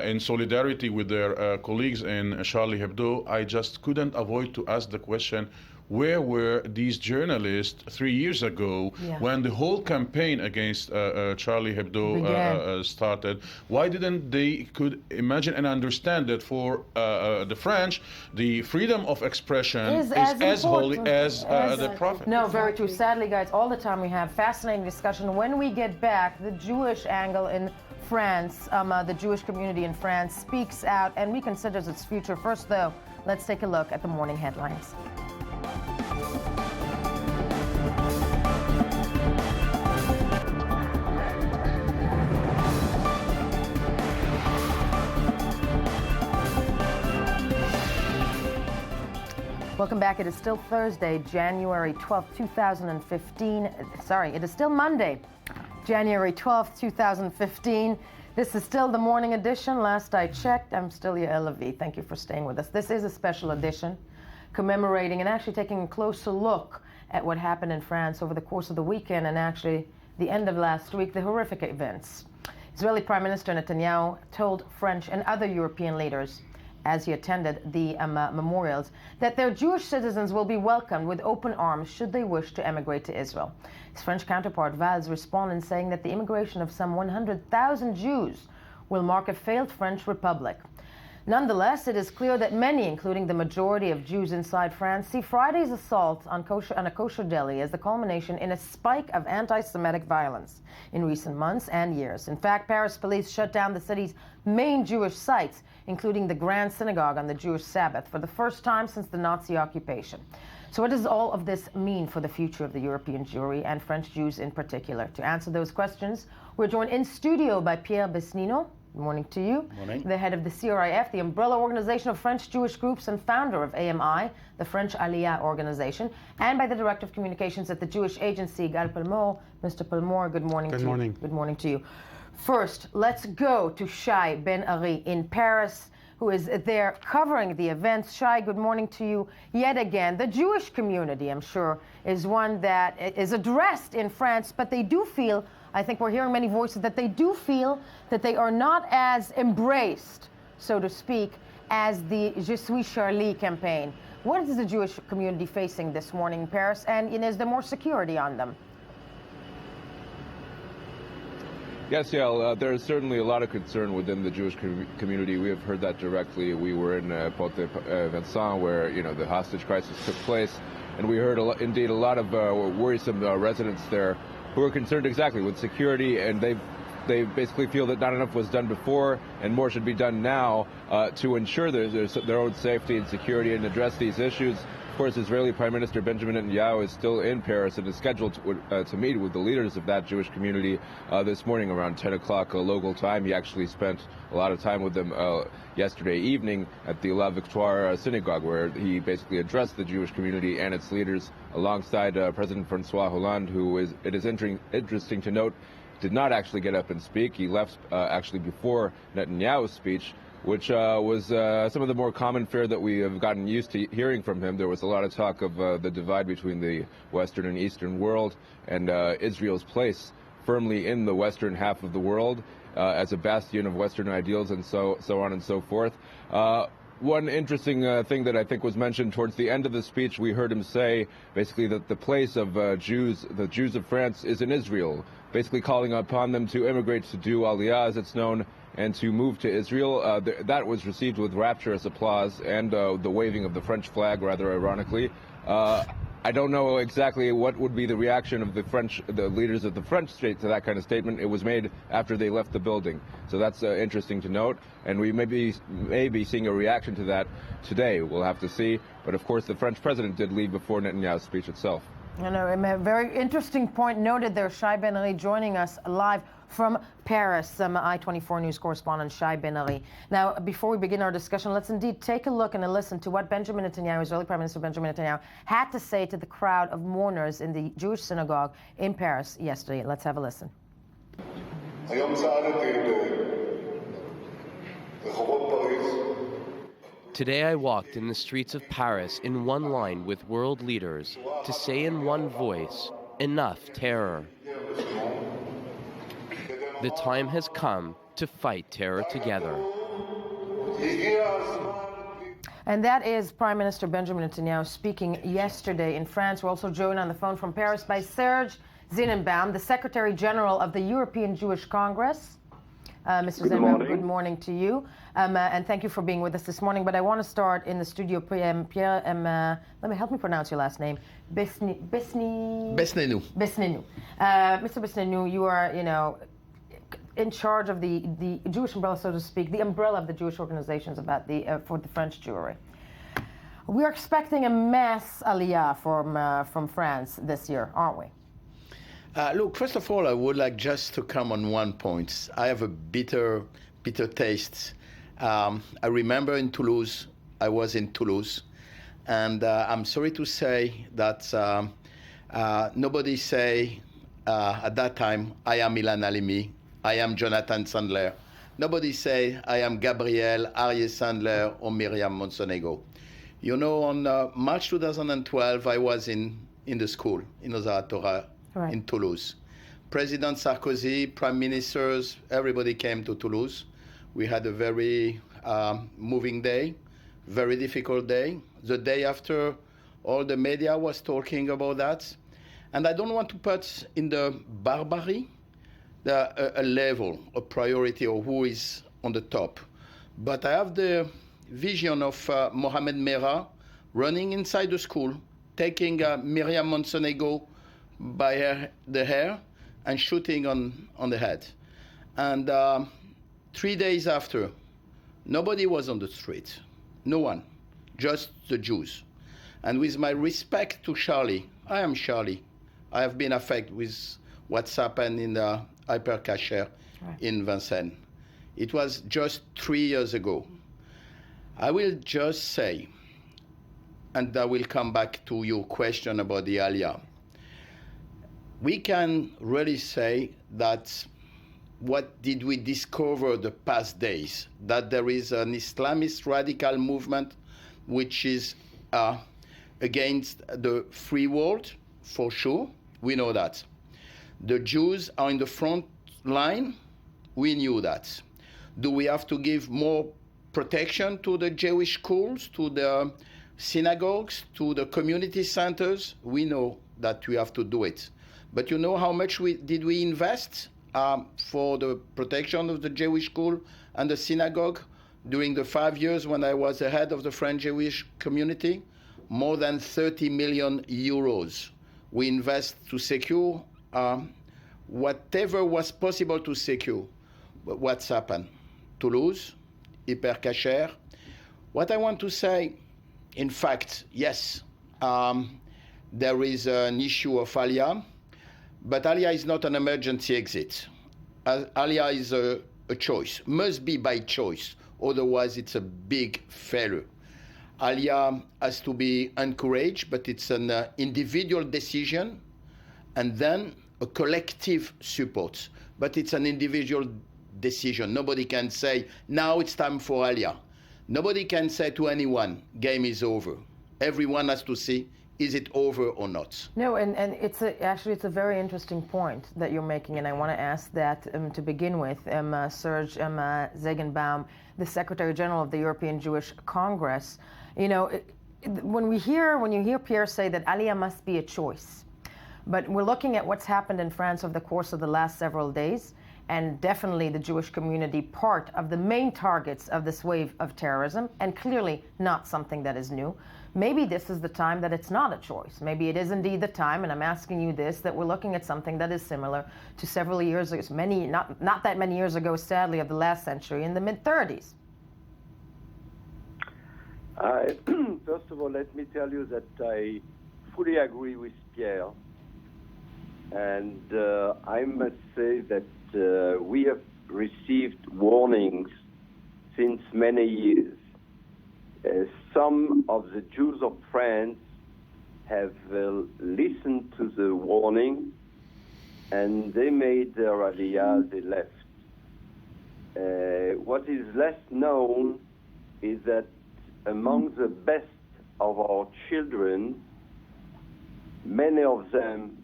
in solidarity with their colleagues in Charlie Hebdo, I just couldn't avoid to ask the question, where were these journalists 3 years ago when the whole campaign against Charlie Hebdo started? Why didn't they could imagine and understand that for the French, the freedom of expression is as holy as the Prophet? No, very true. Sadly, guys, all the time we have fascinating discussion. When we get back, the Jewish angle in France, the Jewish community in France, speaks out and reconsiders its future. First, though, let's take a look at the morning headlines. Welcome back. It is still Thursday, January 12th, 2015. Sorry, it is still Monday, January 12th, 2015. This is still the morning edition. Last I checked, I'm still Yael Levi. Thank you for staying with us. This is a special edition commemorating and actually taking a closer look at what happened in France over the course of the weekend and actually the end of last week, the horrific events. Israeli Prime Minister Netanyahu told French and other European leaders as he attended the memorials, that their Jewish citizens will be welcomed with open arms should they wish to emigrate to Israel. His French counterpart Valls responded saying that the immigration of some 100,000 Jews will mark a failed French republic. Nonetheless, it is clear that many, including the majority of Jews inside France, see Friday's assault on a kosher deli as the culmination in a spike of anti-Semitic violence in recent months and years. In fact, Paris police shut down the city's main Jewish sites, including the Grand Synagogue on the Jewish Sabbath, for the first time since the Nazi occupation. So what does all of this mean for the future of the European Jewry and French Jews in particular? To answer those questions, we're joined in studio by Pierre Besnino. Good morning to you. Morning. The head of the CRIF, the umbrella organization of French Jewish groups and founder of AMI, the French Aliyah organization, and by the director of communications at the Jewish agency, Gal Palmore. Mr. Palmore, good morning to you. Good morning to you. First, let's go to Shai Ben Ari in Paris, who is there covering the events. Shai, good morning to you yet again. The Jewish community, I'm sure, is one that is addressed in France, but they do feel, I think we're hearing many voices, that they do feel that they are not as embraced, so to speak, as the Je suis Charlie campaign. What is the Jewish community facing this morning in Paris, and is there more security on them? Yes, Yael, there is certainly a lot of concern within the Jewish community. We have heard that directly. We were in Port-de-Vincent, where the hostage crisis took place, and we heard indeed a lot of worrisome residents there who are concerned exactly with security, and they basically feel that not enough was done before and more should be done now to ensure their own safety and security and address these issues. Of course, Israeli Prime Minister Benjamin Netanyahu is still in Paris and is scheduled to meet with the leaders of that Jewish community this morning around 10 o'clock local time. He actually spent a lot of time with them yesterday evening at the La Victoire synagogue, where he basically addressed the Jewish community and its leaders alongside President Francois Hollande, who it is interesting to note did not actually get up and speak. He left actually before Netanyahu's speech, which was some of the more common fare that we have gotten used to hearing from him. There was a lot of talk of the divide between the Western and Eastern world and Israel's place firmly in the Western half of the world as a bastion of Western ideals and so on and so forth. One interesting thing that I think was mentioned towards the end of the speech, we heard him say basically that the place of the Jews of France is in Israel, basically calling upon them to immigrate to do Aliyah, as it's known, and to move to Israel. That was received with rapturous applause and the waving of the French flag, rather ironically. I don't know exactly what would be the reaction of the leaders of the French state to that kind of statement. It was made after they left the building. So that's interesting to note. And we may be seeing a reaction to that today. We'll have to see. But of course, the French president did leave before Netanyahu's speech itself. A very interesting point noted there. Shai Ben Ari joining us live from Paris, I-24 News correspondent Shai Ben Ari. Now, before we begin our discussion, let's indeed take a look and a listen to what Benjamin Netanyahu, Israeli Prime Minister Benjamin Netanyahu, had to say to the crowd of mourners in the Jewish synagogue in Paris yesterday. Let's have a listen. Today I walked in the streets of Paris in one line with world leaders to say in one voice, enough terror. The time has come to fight terror together. And that is Prime Minister Benjamin Netanyahu speaking yesterday in France. We're also joined on the phone from Paris by Serge Zinnenbaum, the Secretary General of the European Jewish Congress. Mr. Zinnenbaum, good morning to you. And thank you for being with us this morning. But I want to start in the studio. Pierre, help me pronounce your last name. Besninu. Besninu. Mr. Besninu, you are, in charge of the Jewish umbrella, so to speak, the umbrella of the Jewish organizations about for the French Jewry. We're expecting a mass aliyah from France this year, aren't we? Look, first of all, I would like just to come on one point. I have a bitter taste. I remember in Toulouse, I was in Toulouse, and I'm sorry to say that nobody say at that time, I am Ilan Halimi, I am Jonathan Sandler. Nobody say, I am Gabriel, Aryeh Sandler, or Miriam Monsonego. You know, on March 2012, I was in the school, in Ozar Torah, right, in Toulouse. President Sarkozy, prime ministers, everybody came to Toulouse. We had a very moving day, very difficult day. The day after, all the media was talking about that. And I don't want to put in the barbary a level, a priority of who is on the top. But I have the vision of Mohamed Merah running inside the school, taking Miriam Monsonego by the hair and shooting on the head. And 3 days after, nobody was on the street. No one, just the Jews. And with my respect to Charlie, I am Charlie. I have been affected with what's happened in the hyper-cacher in Vincennes. It was just 3 years ago. I will just say, and I will come back to your question about the Aliyah. We can really say that what did we discover the past days? That there is an Islamist radical movement which is against the free world, for sure. We know that. The Jews are in the front line. We knew that. Do we have to give more protection to the Jewish schools, to the synagogues, to the community centers? We know that we have to do it. But you know how much did we invest for the protection of the Jewish school and the synagogue during the 5 years when I was the head of the French Jewish community? More than 30 million euros. We invest to secure whatever was possible to secure. But what's happened? Toulouse, hyper-cacher. What I want to say, in fact, yes, there is an issue of Aliyah, but Aliyah is not an emergency exit. Aliyah is a choice, must be by choice, otherwise it's a big failure. Aliyah has to be encouraged, but it's an individual decision, and then a collective support. But it's an individual decision. Nobody can say, now it's time for Aliyah. Nobody can say to anyone, game is over. Everyone has to see, is it over or not? No, and actually it's a very interesting point that you're making, and I want to ask that to begin with. Serge Zegenbaum, the Secretary General of the European Jewish Congress. You know, when you hear Pierre say that Aliyah must be a choice, but we're looking at what's happened in France over the course of the last several days, and definitely the Jewish community part of the main targets of this wave of terrorism, and clearly not something that is new. Maybe this is the time that it's not a choice. Maybe it is indeed the time, and I'm asking you this, that we're looking at something that is similar to several years ago, not that many years ago, sadly, of the last century, in the mid-30s. First of all, let me tell you that I fully agree with Pierre. And I must say that we have received warnings since many years. Some of the Jews of France have listened to the warning, and they made their aliyah, they left. What is less known is that among the best of our children, many of them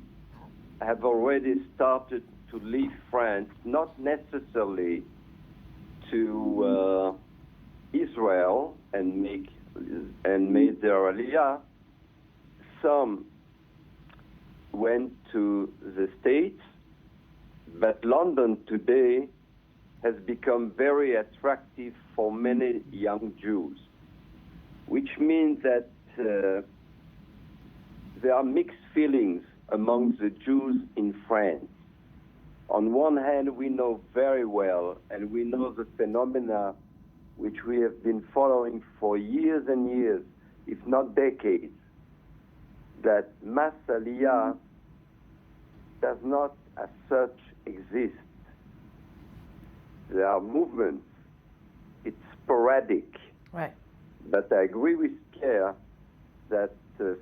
have already started to leave France, not necessarily to Israel and made their aliyah. Some went to the States, but London today has become very attractive for many young Jews, which means that there are mixed feelings among the Jews in France. On one hand, we know very well, and we know the phenomena which we have been following for years and years, if not decades, that mass aliyah does not as such exist. There are movements. It's sporadic. Right. But I agree with Pierre that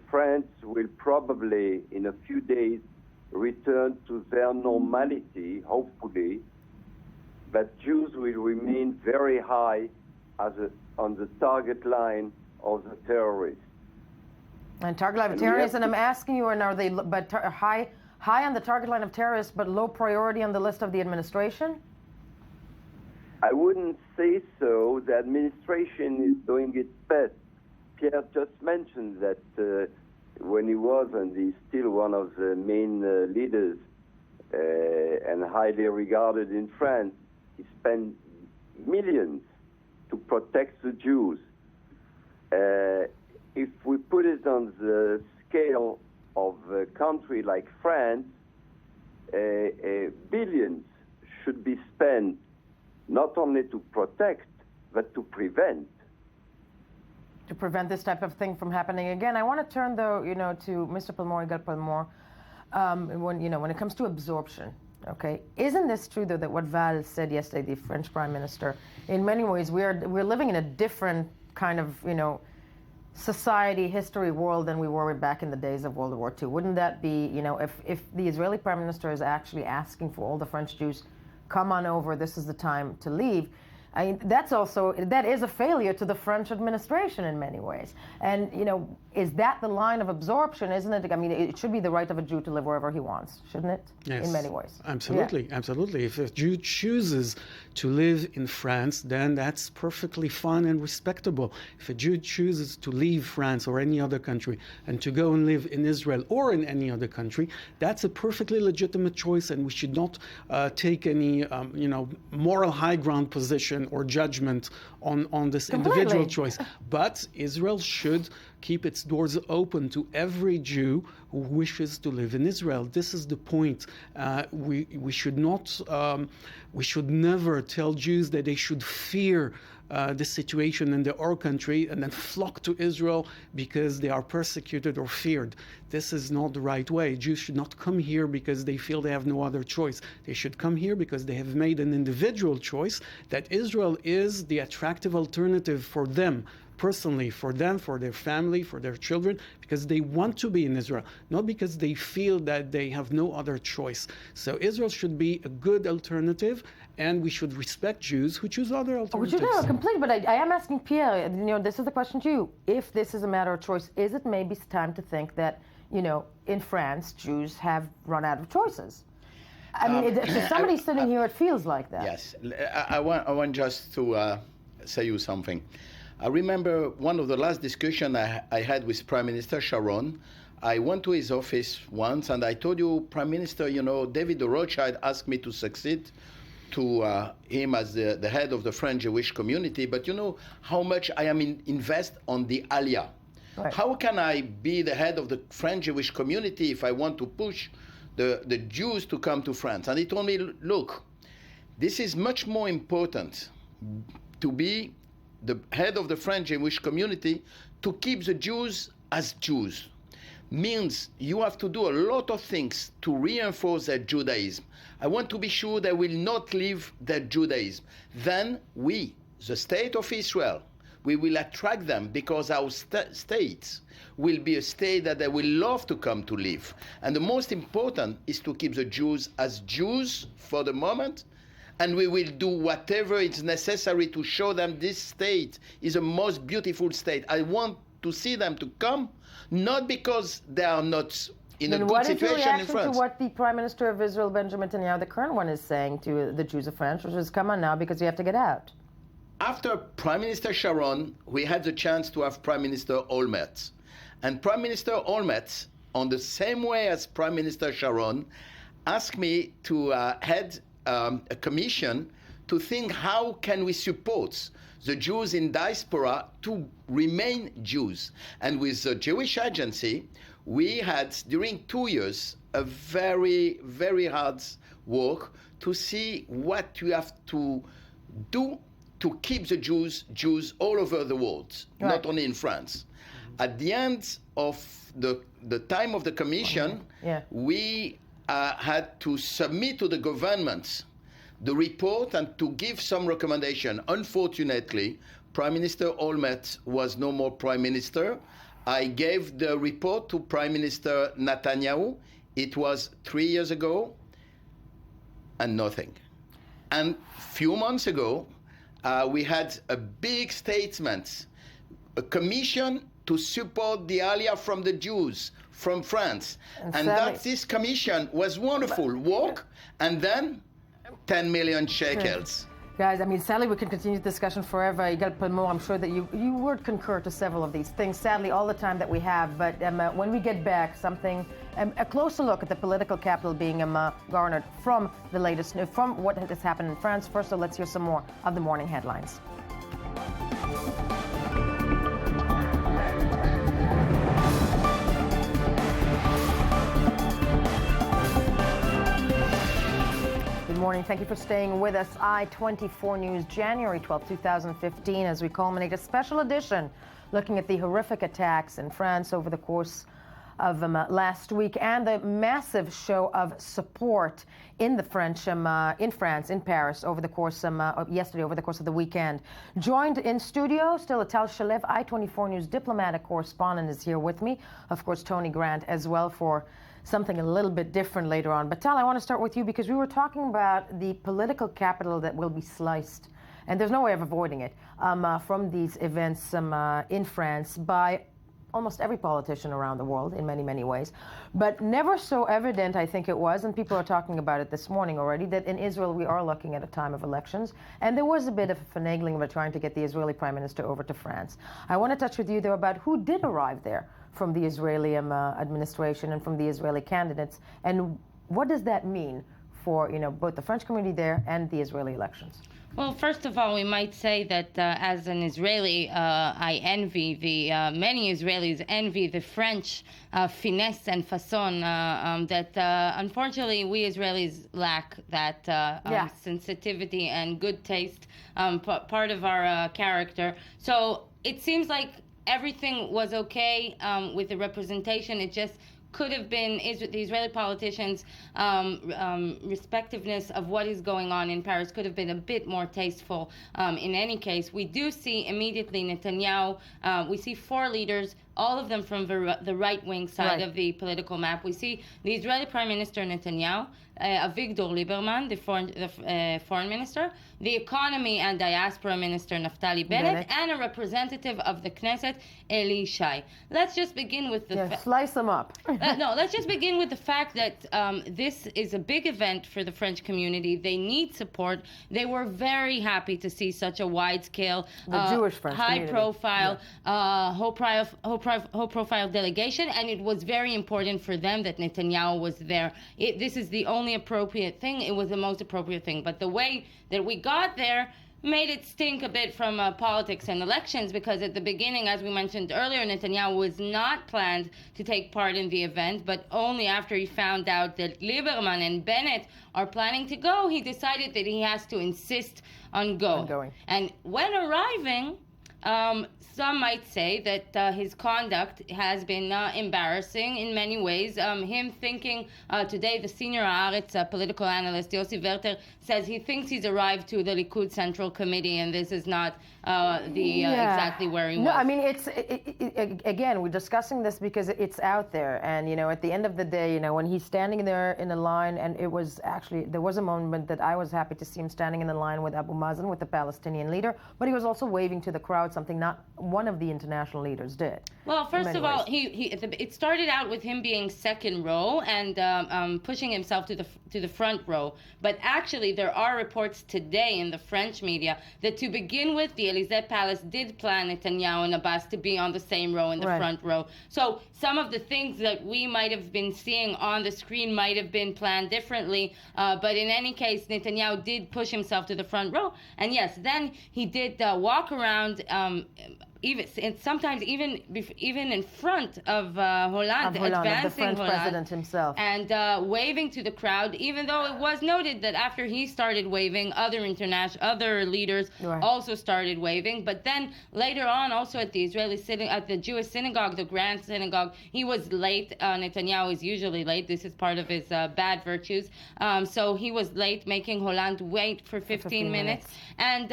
France will probably, in a few days, return to their normality, hopefully, but Jews will remain very high on the target line of the terrorists. And target line of terrorists, and I'm asking you, and are they high on the target line of terrorists, but low priority on the list of the administration? I wouldn't say so. The administration is doing its best. Pierre just mentioned that when he was, and he's still one of the main leaders and highly regarded in France, he spent millions to protect the Jews. If we put it on the scale of a country like France, billions should be spent not only to protect, but to prevent. To prevent this type of thing from happening again. I want to turn, though, to Mr. Pellemore, Yigal Pellemore, when it comes to absorption, okay? Isn't this true, though, that what Val said yesterday, the French Prime Minister, in many ways we're living in a different kind of, society, history, world than we were back in the days of World War II? Wouldn't that be, if the Israeli Prime Minister is actually asking for all the French Jews, come on over, this is the time to leave, I mean, that is a failure to the French administration in many ways. And, is that the line of absorption, isn't it? I mean, it should be the right of a Jew to live wherever he wants, shouldn't it? Yes. In many ways. Absolutely, yeah. Absolutely. If a Jew chooses to live in France, then that's perfectly fine and respectable. If a Jew chooses to leave France or any other country and to go and live in Israel or in any other country, that's a perfectly legitimate choice, and we should not take any, moral high ground position or judgment on this individual choice. But Israel should keep its doors open to every Jew who wishes to live in Israel. This is the point. We should not, we should never tell Jews that they should fear the situation in their country and then flock to Israel because they are persecuted or feared. This is not the right way. Jews should not come here because they feel they have no other choice. They should come here because they have made an individual choice that Israel is the attractive alternative for them, personally, for them, for their family, for their children, because they want to be in Israel, not because they feel that they have no other choice. So Israel should be a good alternative, and we should respect Jews who choose other alternatives. Which is completely, but I am asking Pierre, this is the question to you. If this is a matter of choice, is it maybe time to think that, in France, Jews have run out of choices? I mean, to somebody sitting here, it feels like that. Yes. I want just to say you something. I remember one of the last discussions I had with Prime Minister Sharon. I went to his office once and I told you, Prime Minister, David de Rothschild asked me to succeed to him as the head of the French Jewish community, but you know how much I am invest on the Aliyah. Right. How can I be the head of the French Jewish community if I want to push the Jews to come to France? And he told me, look, this is much more important to be the head of the French Jewish community, to keep the Jews as Jews. Means you have to do a lot of things to reinforce their Judaism. I want to be sure they will not leave their Judaism. Then we, the state of Israel, we will attract them because our state will be a state that they will love to come to live. And the most important is to keep the Jews as Jews for the moment, and we will do whatever is necessary to show them this state is the most beautiful state. I want to see them to come, not because they are not in a good situation in France. What is your reaction to what the Prime Minister of Israel, Benjamin Netanyahu, the current one, is saying to the Jews of France, which is, come on now, because you have to get out? After Prime Minister Sharon, we had the chance to have Prime Minister Olmert. And Prime Minister Olmert, on the same way as Prime Minister Sharon, asked me to head a commission to think how can we support the Jews in diaspora to remain Jews. And with the Jewish Agency, we had, during 2 years, a very, very hard work to see what you have to do to keep the Jews all over the world, not only in France. At the end of the time of the commission, we had to submit to the government the report and to give some recommendation. Unfortunately, Prime Minister Olmert was no more Prime Minister. I gave the report to Prime Minister Netanyahu. It was 3 years ago, and nothing. And few months ago, we had a big statement, a commission to support the Aliyah from the Jews from France. And that this commission was wonderful work, and then 10 million shekels. Guys, I mean, sadly, we can continue the discussion forever. Yigal Palmor, I'm sure that you would concur to several of these things, sadly, all the time that we have. But when we get back, a closer look at the political capital being garnered from the latest, from what has happened in France. First, so let's hear some more of the morning headlines. Good morning. Thank you for staying with us. I-24 News, January 12, 2015, as we culminate a special edition looking at the horrific attacks in France over the course of last week and the massive show of support in France, in Paris, over the course yesterday, over the course of the weekend. Joined in studio, still Tal Shalev, I-24 News diplomatic correspondent, is here with me. Of course, Tony Grant as well for something a little bit different later on. But Tal, I want to start with you because we were talking about the political capital that will be sliced, and there's no way of avoiding it, from these events in France by almost every politician around the world in many, many ways. But never so evident, I think it was, and people are talking about it this morning already, that in Israel we are looking at a time of elections, and there was a bit of finagling about trying to get the Israeli Prime Minister over to France. I want to touch with you, though, about who did arrive there from the Israeli administration and from the Israeli candidates, and what does that mean for both the French community there and the Israeli elections? Well, first of all, we might say that as an Israeli, I envy many Israelis envy the French finesse and façon that unfortunately we Israelis lack that sensitivity and good taste, part of our character. So it seems like everything was okay with the representation. It just could have been the Israeli politicians' respectiveness of what is going on in Paris could have been a bit more tasteful. In any case, we do see immediately Netanyahu. We see four leaders, all of them from the right-wing side of the political map. We see the Israeli Prime Minister Netanyahu, Avigdor Lieberman, the foreign minister, the economy and diaspora minister Naftali Bennett, and a representative of the Knesset, Eli Shai. Let's just begin with slice them up. Let's just begin with the fact that this is a big event for the French community. They need support. They were very happy to see such a wide-scale, Jewish French high-profile, high-profile delegation, and it was very important for them that Netanyahu was there. This is the only appropriate thing. It was the most appropriate thing. But the way that we got there made it stink a bit from politics and elections, because at the beginning, as we mentioned earlier, Netanyahu was not planned to take part in the event, but only after he found out that Lieberman and Bennett are planning to go, he decided that he has to insist on going. And when arriving, some might say that his conduct has been embarrassing in many ways. Him thinking today, the senior Haaretz political analyst Yossi Werter says he thinks he's arrived to the Likud Central Committee, and this is not exactly where he was. No, I mean, again, we're discussing this because it's out there, and at the end of the day, when he's standing there in a line, and it was actually, there was a moment that I was happy to see him standing in the line with Abu Mazen, with the Palestinian leader, but he was also waving to the crowd out something not one of the international leaders did. Well, first of all, it started out with him being second row and pushing himself to the front row. But actually, there are reports today in the French media that to begin with, the Élysée Palace did plan Netanyahu and Abbas to be on the same row in the front row. So some of the things that we might have been seeing on the screen might have been planned differently. But in any case, Netanyahu did push himself to the front row. And yes, then he did walk around sometimes even in front of Hollande, advancing the French Hollande, president himself, and waving to the crowd. Even though it was noted that after he started waving, other leaders also started waving. But then later on, also at the Jewish synagogue, the Grand Synagogue, he was late. Netanyahu is usually late. This is part of his bad virtues. So he was late, making Hollande wait for 15 minutes. And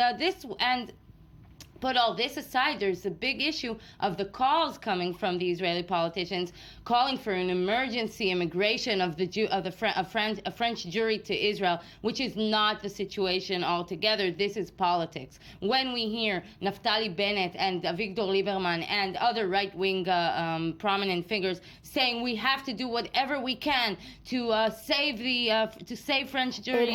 put all this aside, there's a big issue of the calls coming from the Israeli politicians calling for an emergency immigration of a French Jewry to Israel, which is not the situation altogether. This is politics. When we hear Naftali Bennett and Avigdor Lieberman and other right-wing prominent figures saying we have to do whatever we can to save French Jewry,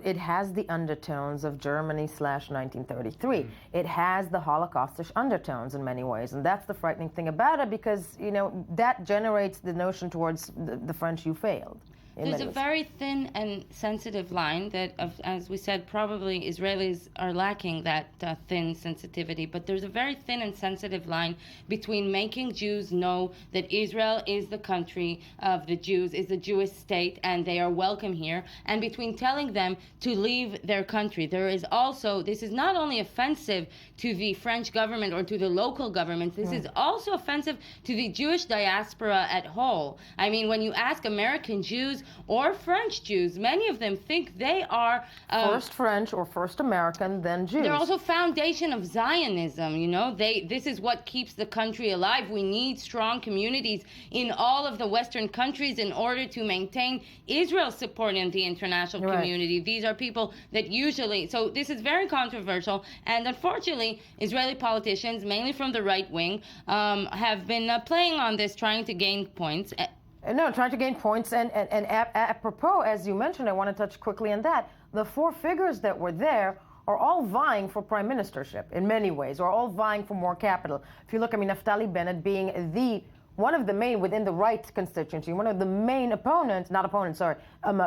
it has the undertones of Germany /1933. It has the Holocaustish undertones in many ways, and that's the frightening thing about it, because that generates the notion towards the French, you failed. There's a very thin and sensitive line that, as we said, probably Israelis are lacking that thin sensitivity. But there's a very thin and sensitive line between making Jews know that Israel is the country of the Jews, is the Jewish state, and they are welcome here, and between telling them to leave their country. This is not only offensive to the French government or to the local government, this is also offensive to the Jewish diaspora at whole. I mean, when you ask American Jews or French Jews, many of them think they are first French or first American, then Jews. They're also foundation of Zionism. This is what keeps the country alive. We need strong communities in all of the Western countries in order to maintain Israel's support in the international community. These are people that so this is very controversial, and unfortunately, Israeli politicians, mainly from the right wing, have been playing on this, trying to gain points. Trying to gain points. And apropos, as you mentioned, I want to touch quickly on that. The four figures that were there are all vying for prime ministership in many ways, or all vying for more capital. If you look, Naftali Bennett being one of the main, within the right constituency, one of the main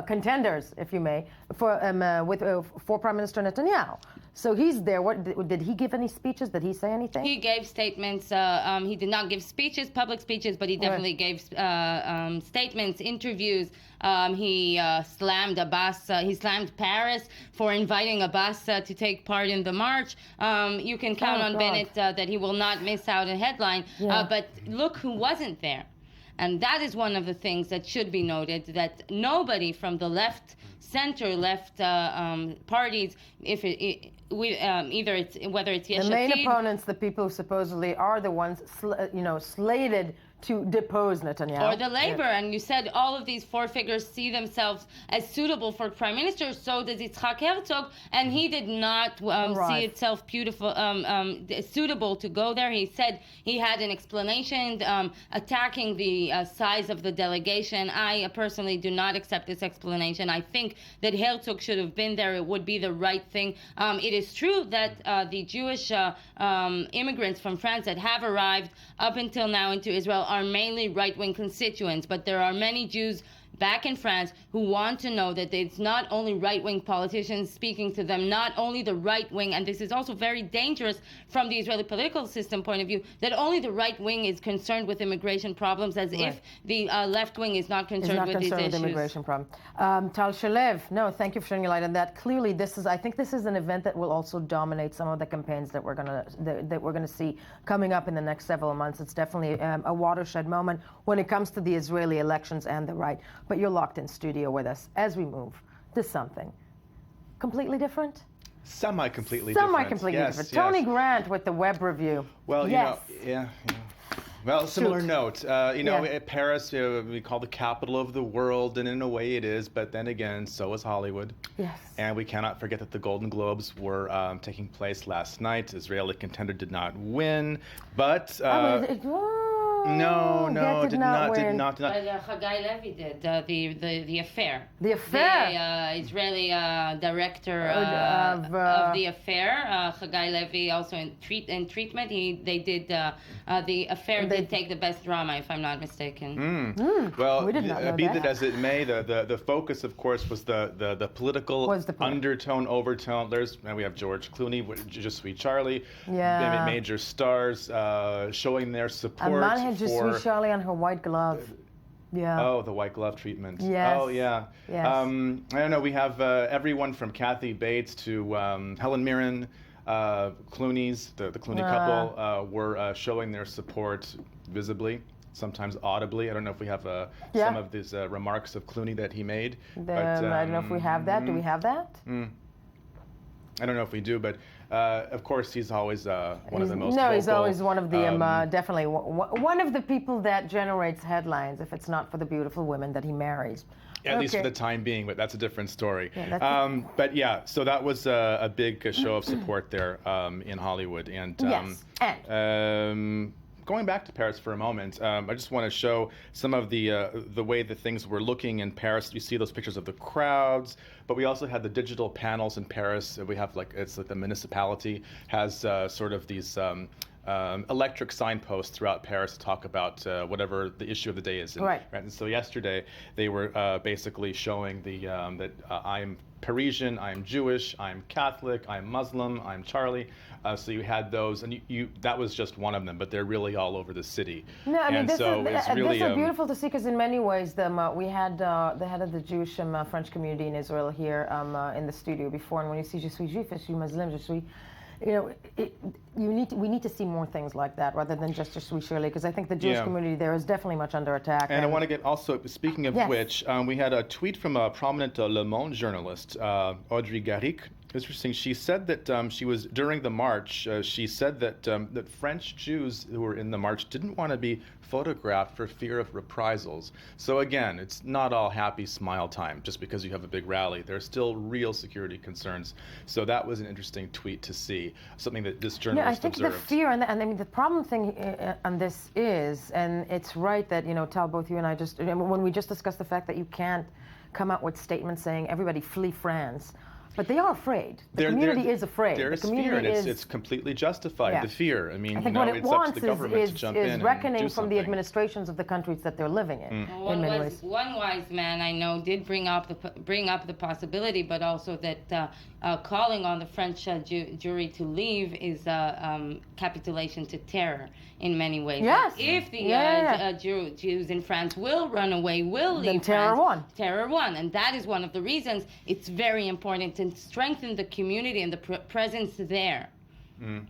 contenders, if you may, for Prime Minister Netanyahu. So he's there. Did he give any speeches? Did he say anything? He gave statements. He did not give public speeches, but he definitely gave statements, interviews. He slammed Abbas. He slammed Paris for inviting Abbas to take part in the march. You can count on Bennett that he will not miss out a headline. But look who wasn't there. And that is one of the things that should be noted, that nobody from the center-left parties, whether it's Yesh the main Atid, opponents, the people who supposedly are the ones slated to depose Netanyahu. Or the labor, and you said all of these four figures see themselves as suitable for prime minister. So does Yitzhak Herzog, and he did not see itself suitable to go there. He said he had an explanation attacking the size of the delegation. I personally do not accept this explanation. I think that Herzog should have been there. It would be the right thing. It is true that the Jewish immigrants from France that have arrived up until now into Israel are mainly right-wing constituents, but there are many Jews back in France who want to know that it's not only right-wing politicians speaking to them, not only the right wing, and this is also very dangerous from the Israeli political system point of view, that only the right wing is concerned with immigration problems, as if the left wing is not concerned with these issues. With immigration problem. Tal Shalev, thank you for shedding light on that. Clearly, I think this is an event that will also dominate some of the campaigns that we're gonna see coming up in the next several months. It's definitely a watershed moment when it comes to the Israeli elections and the right. But you're locked in studio with us as we move to something completely different? Semi-completely different. Tony Grant with the web review. Well, Well, similar note. Paris, we call the capital of the world, and in a way it is, but then again, so is Hollywood. Yes. And we cannot forget that the Golden Globes were taking place last night. Israeli contender did not win, but... No, did not. But Chagai Levy did the Affair. The Affair. The Israeli director of the Affair. Chagai Levy also in Treatment. They did the Affair. Did take the best drama, if I'm not mistaken. Well, we did not know be that as it may, the focus, of course, was the political undertone, overtone. We have George Clooney, Je Suis Charlie. Yeah. Major stars showing their support. Amanda Je Suis Charlie on her white glove. Yeah. Oh, the white glove treatment. Yes. Oh, yeah. Yes. I don't know. We have everyone from Kathy Bates to Helen Mirren, Clooney's, the Clooney couple, were showing their support visibly, sometimes audibly. I don't know if we have some of these remarks of Clooney that he made. I don't know if we have that. Do we have that? I don't know if we do, but of course he's always one of the most vocal. No, he's always one of the, definitely one of the people that generates headlines, if it's not for the beautiful women that he marries. At least for the time being, but that's a different story. Yeah, but yeah, so that was a big show of support there in Hollywood. And going back to Paris for a moment, I just want to show some of the way that things were looking in Paris. You see those pictures of the crowds, but we also had the digital panels in Paris. We have it's like the municipality has sort of these electric signposts throughout Paris to talk about whatever the issue of the day is. Right. And so yesterday they were basically showing that I'm Parisian, I'm Jewish, I'm Catholic, I'm Muslim, I'm Charlie. So you had those, and that was just one of them, but they're really all over the city. No, I mean, this really, is beautiful to see, because in many ways, we had the head of the Jewish French community in Israel here in the studio before, and when you see Je suis juif, je suis muslim, je suis... we need to see more things like that rather than just Je suis Shirley, because I think the Jewish community there is definitely much under attack. And I want to get also, speaking of which, we had a tweet from a prominent Le Monde journalist, Audrey Garrick. Interesting. She said that she was during the march. She said that that French Jews who were in the march didn't want to be photographed for fear of reprisals. So again, it's not all happy smile time just because you have a big rally. There's still real security concerns. So that was an interesting tweet to see. Something that this journalist observed. I think the fear and I mean the problem thing on this is, and it's right that Tal, both you and I when we just discussed the fact that you can't come out with statements saying everybody flee France. But they are afraid. The community is afraid. There is fear, and it's completely justified, the fear. I mean, I think what it wants up to the government to jump in is reckoning and do from the administrations of the countries that they're living in. One wise man I know did bring up the possibility, but also that calling on the French jury to leave is capitulation to terror in many ways. Yes. If the Jews in France will run away, will leave then terror France, won. Terror won, and that is one of the reasons it's very important to strengthen the community and the presence there.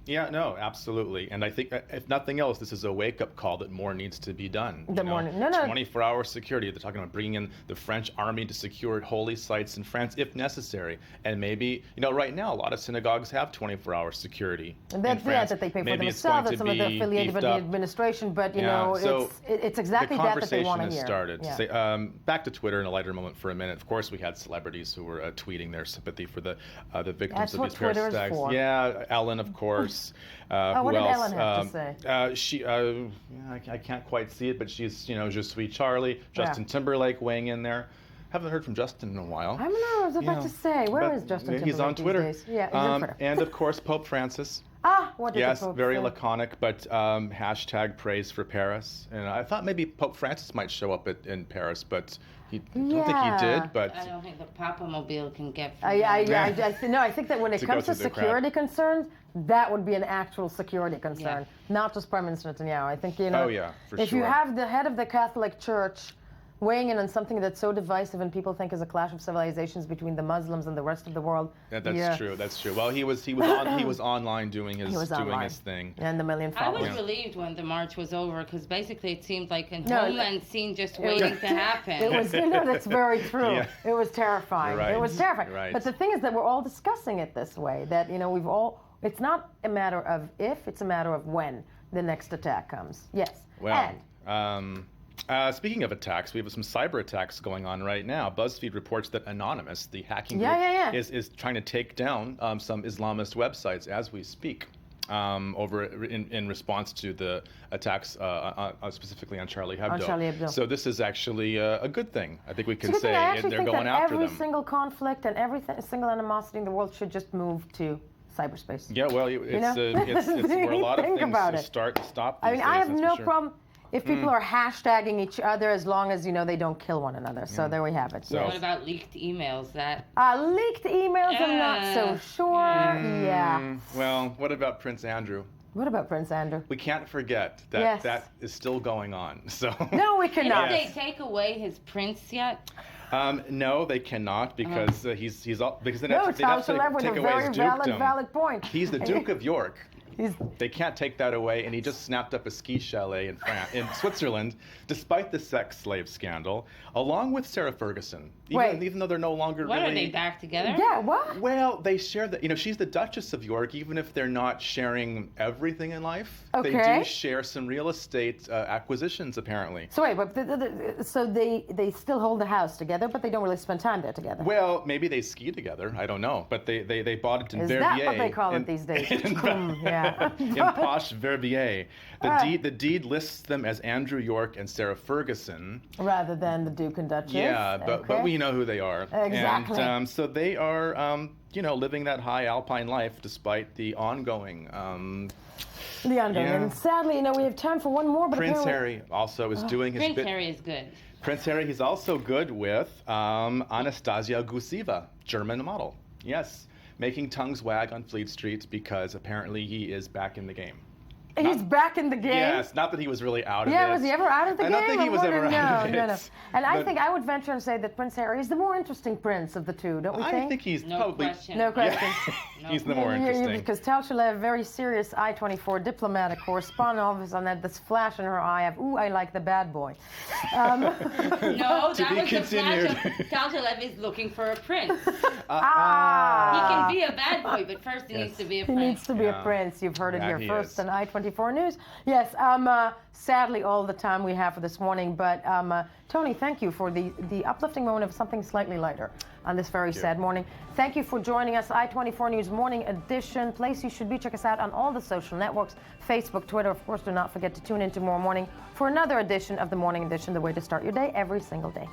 Yeah, no, absolutely. And I think, if nothing else, this is a wake-up call that more needs to be done. 24-hour security. They're talking about bringing in the French army to secure holy sites in France, if necessary. And maybe, right now, a lot of synagogues have 24-hour security in France. That they pay for themselves, that some of the affiliated with the administration, but, it's exactly that they want to hear. The conversation has started. Back to Twitter in a lighter moment for a minute. Of course, we had celebrities who were tweeting their sympathy for the victims of these Paris attacks. Yeah, Ellen, of course. What did Ellen have to say? I can't quite see it, but she's, Je suis Charlie. Justin Timberlake weighing in there. Haven't heard from Justin in a while. I don't know. I was about to say, where is Justin Timberlake? He's on Twitter. These days? Yeah, he's on Twitter. And of course, Pope Francis. What did the Pope very say? laconic, but hashtag praise for Paris. And I thought maybe Pope Francis might show up in Paris, but I don't think he did. But I don't think the Papamobile can get. I think that when it comes to security concerns, that would be an actual security concern, not just Prime Minister Netanyahu. I think if you have the head of the Catholic Church weighing in on something that's so divisive and people think is a clash of civilizations between the Muslims and the rest of the world. That's true. That's true. Well, he was online doing his thing. And the million followers. I was relieved when the march was over, because basically it seemed like a homeland scene just waiting to happen. It was. That's very true. Yeah. It was terrifying. Right. It was terrifying. Right. But the thing is that we're all discussing it this way. That we've all. It's not a matter of if; it's a matter of when. the next attack comes. Yes. Well, speaking of attacks, we have some cyber attacks going on right now. BuzzFeed reports that Anonymous, the hacking group, is trying to take down some Islamist websites as we speak. In response to the attacks specifically on Charlie Hebdo. So this is actually a good thing. I think we can say they're going after them. Every single conflict and every single animosity in the world should just move to cyberspace. Yeah, well, it's where a lot of things start to stop. I mean, I have no problem if people are hashtagging each other as long as, they don't kill one another. So there we have it. So what about leaked emails? Leaked emails, I'm not so sure. Yeah. Well, what about Prince Andrew? What about Prince Andrew? We can't forget that that is still going on. So no, we cannot. Did they take away his prince yet? No, they cannot because he's all because they'd have to take away his valid point. He's the Duke of York. They can't take that away, and he just snapped up a ski chalet in Switzerland, despite the sex slave scandal, along with Sarah Ferguson. Even though they're no longer What, are they back together? Yeah, what? Well, they share that. She's the Duchess of York, even if they're not sharing everything in life. Okay. They do share some real estate acquisitions, apparently. So wait, but so they still hold the house together, but they don't really spend time there together. Well, maybe they ski together. I don't know, but they bought it in Verbier. Is that what they call it these days? Yeah. In posh Verbier. The deed lists them as Andrew York and Sarah Ferguson. Rather than the Duke and Duchess. Yeah, but we know who they are. Exactly. And so they are, living that high alpine life despite the ongoing... And sadly, we have time for one more. But Prince Harry also is doing his bit. Prince Harry is good. Prince Harry, he's also good with Anastasia Guseva, German model. Yes. Making tongues wag on Fleet Street because apparently he is back in the game. He's back in the game? Yes, not that he was really out of it. Yeah, was he ever out of the game? I don't think he was ever out of it. No. And I think I would venture and say that Prince Harry is the more interesting prince of the two, don't we think? I think he's probably... No question. He's the more interesting. Because Tal Shalev, very serious I-24 diplomatic correspondent, all of a sudden had this flash in her eye of, ooh, I like the bad boy. No, that was the flash of Tal Shalev is looking for a prince. He can be a bad boy, but first he needs to be a prince. He needs to be a prince. You've heard it here first on I-24 News. Yes, sadly all the time we have for this morning, but Tony, thank you for the uplifting moment of something slightly lighter on this very sad morning. Thank you for joining us. I-24 News Morning Edition. Place you should be. Check us out on all the social networks, Facebook, Twitter. Of course, do not forget to tune in tomorrow morning for another edition of the Morning Edition, the way to start your day every single day.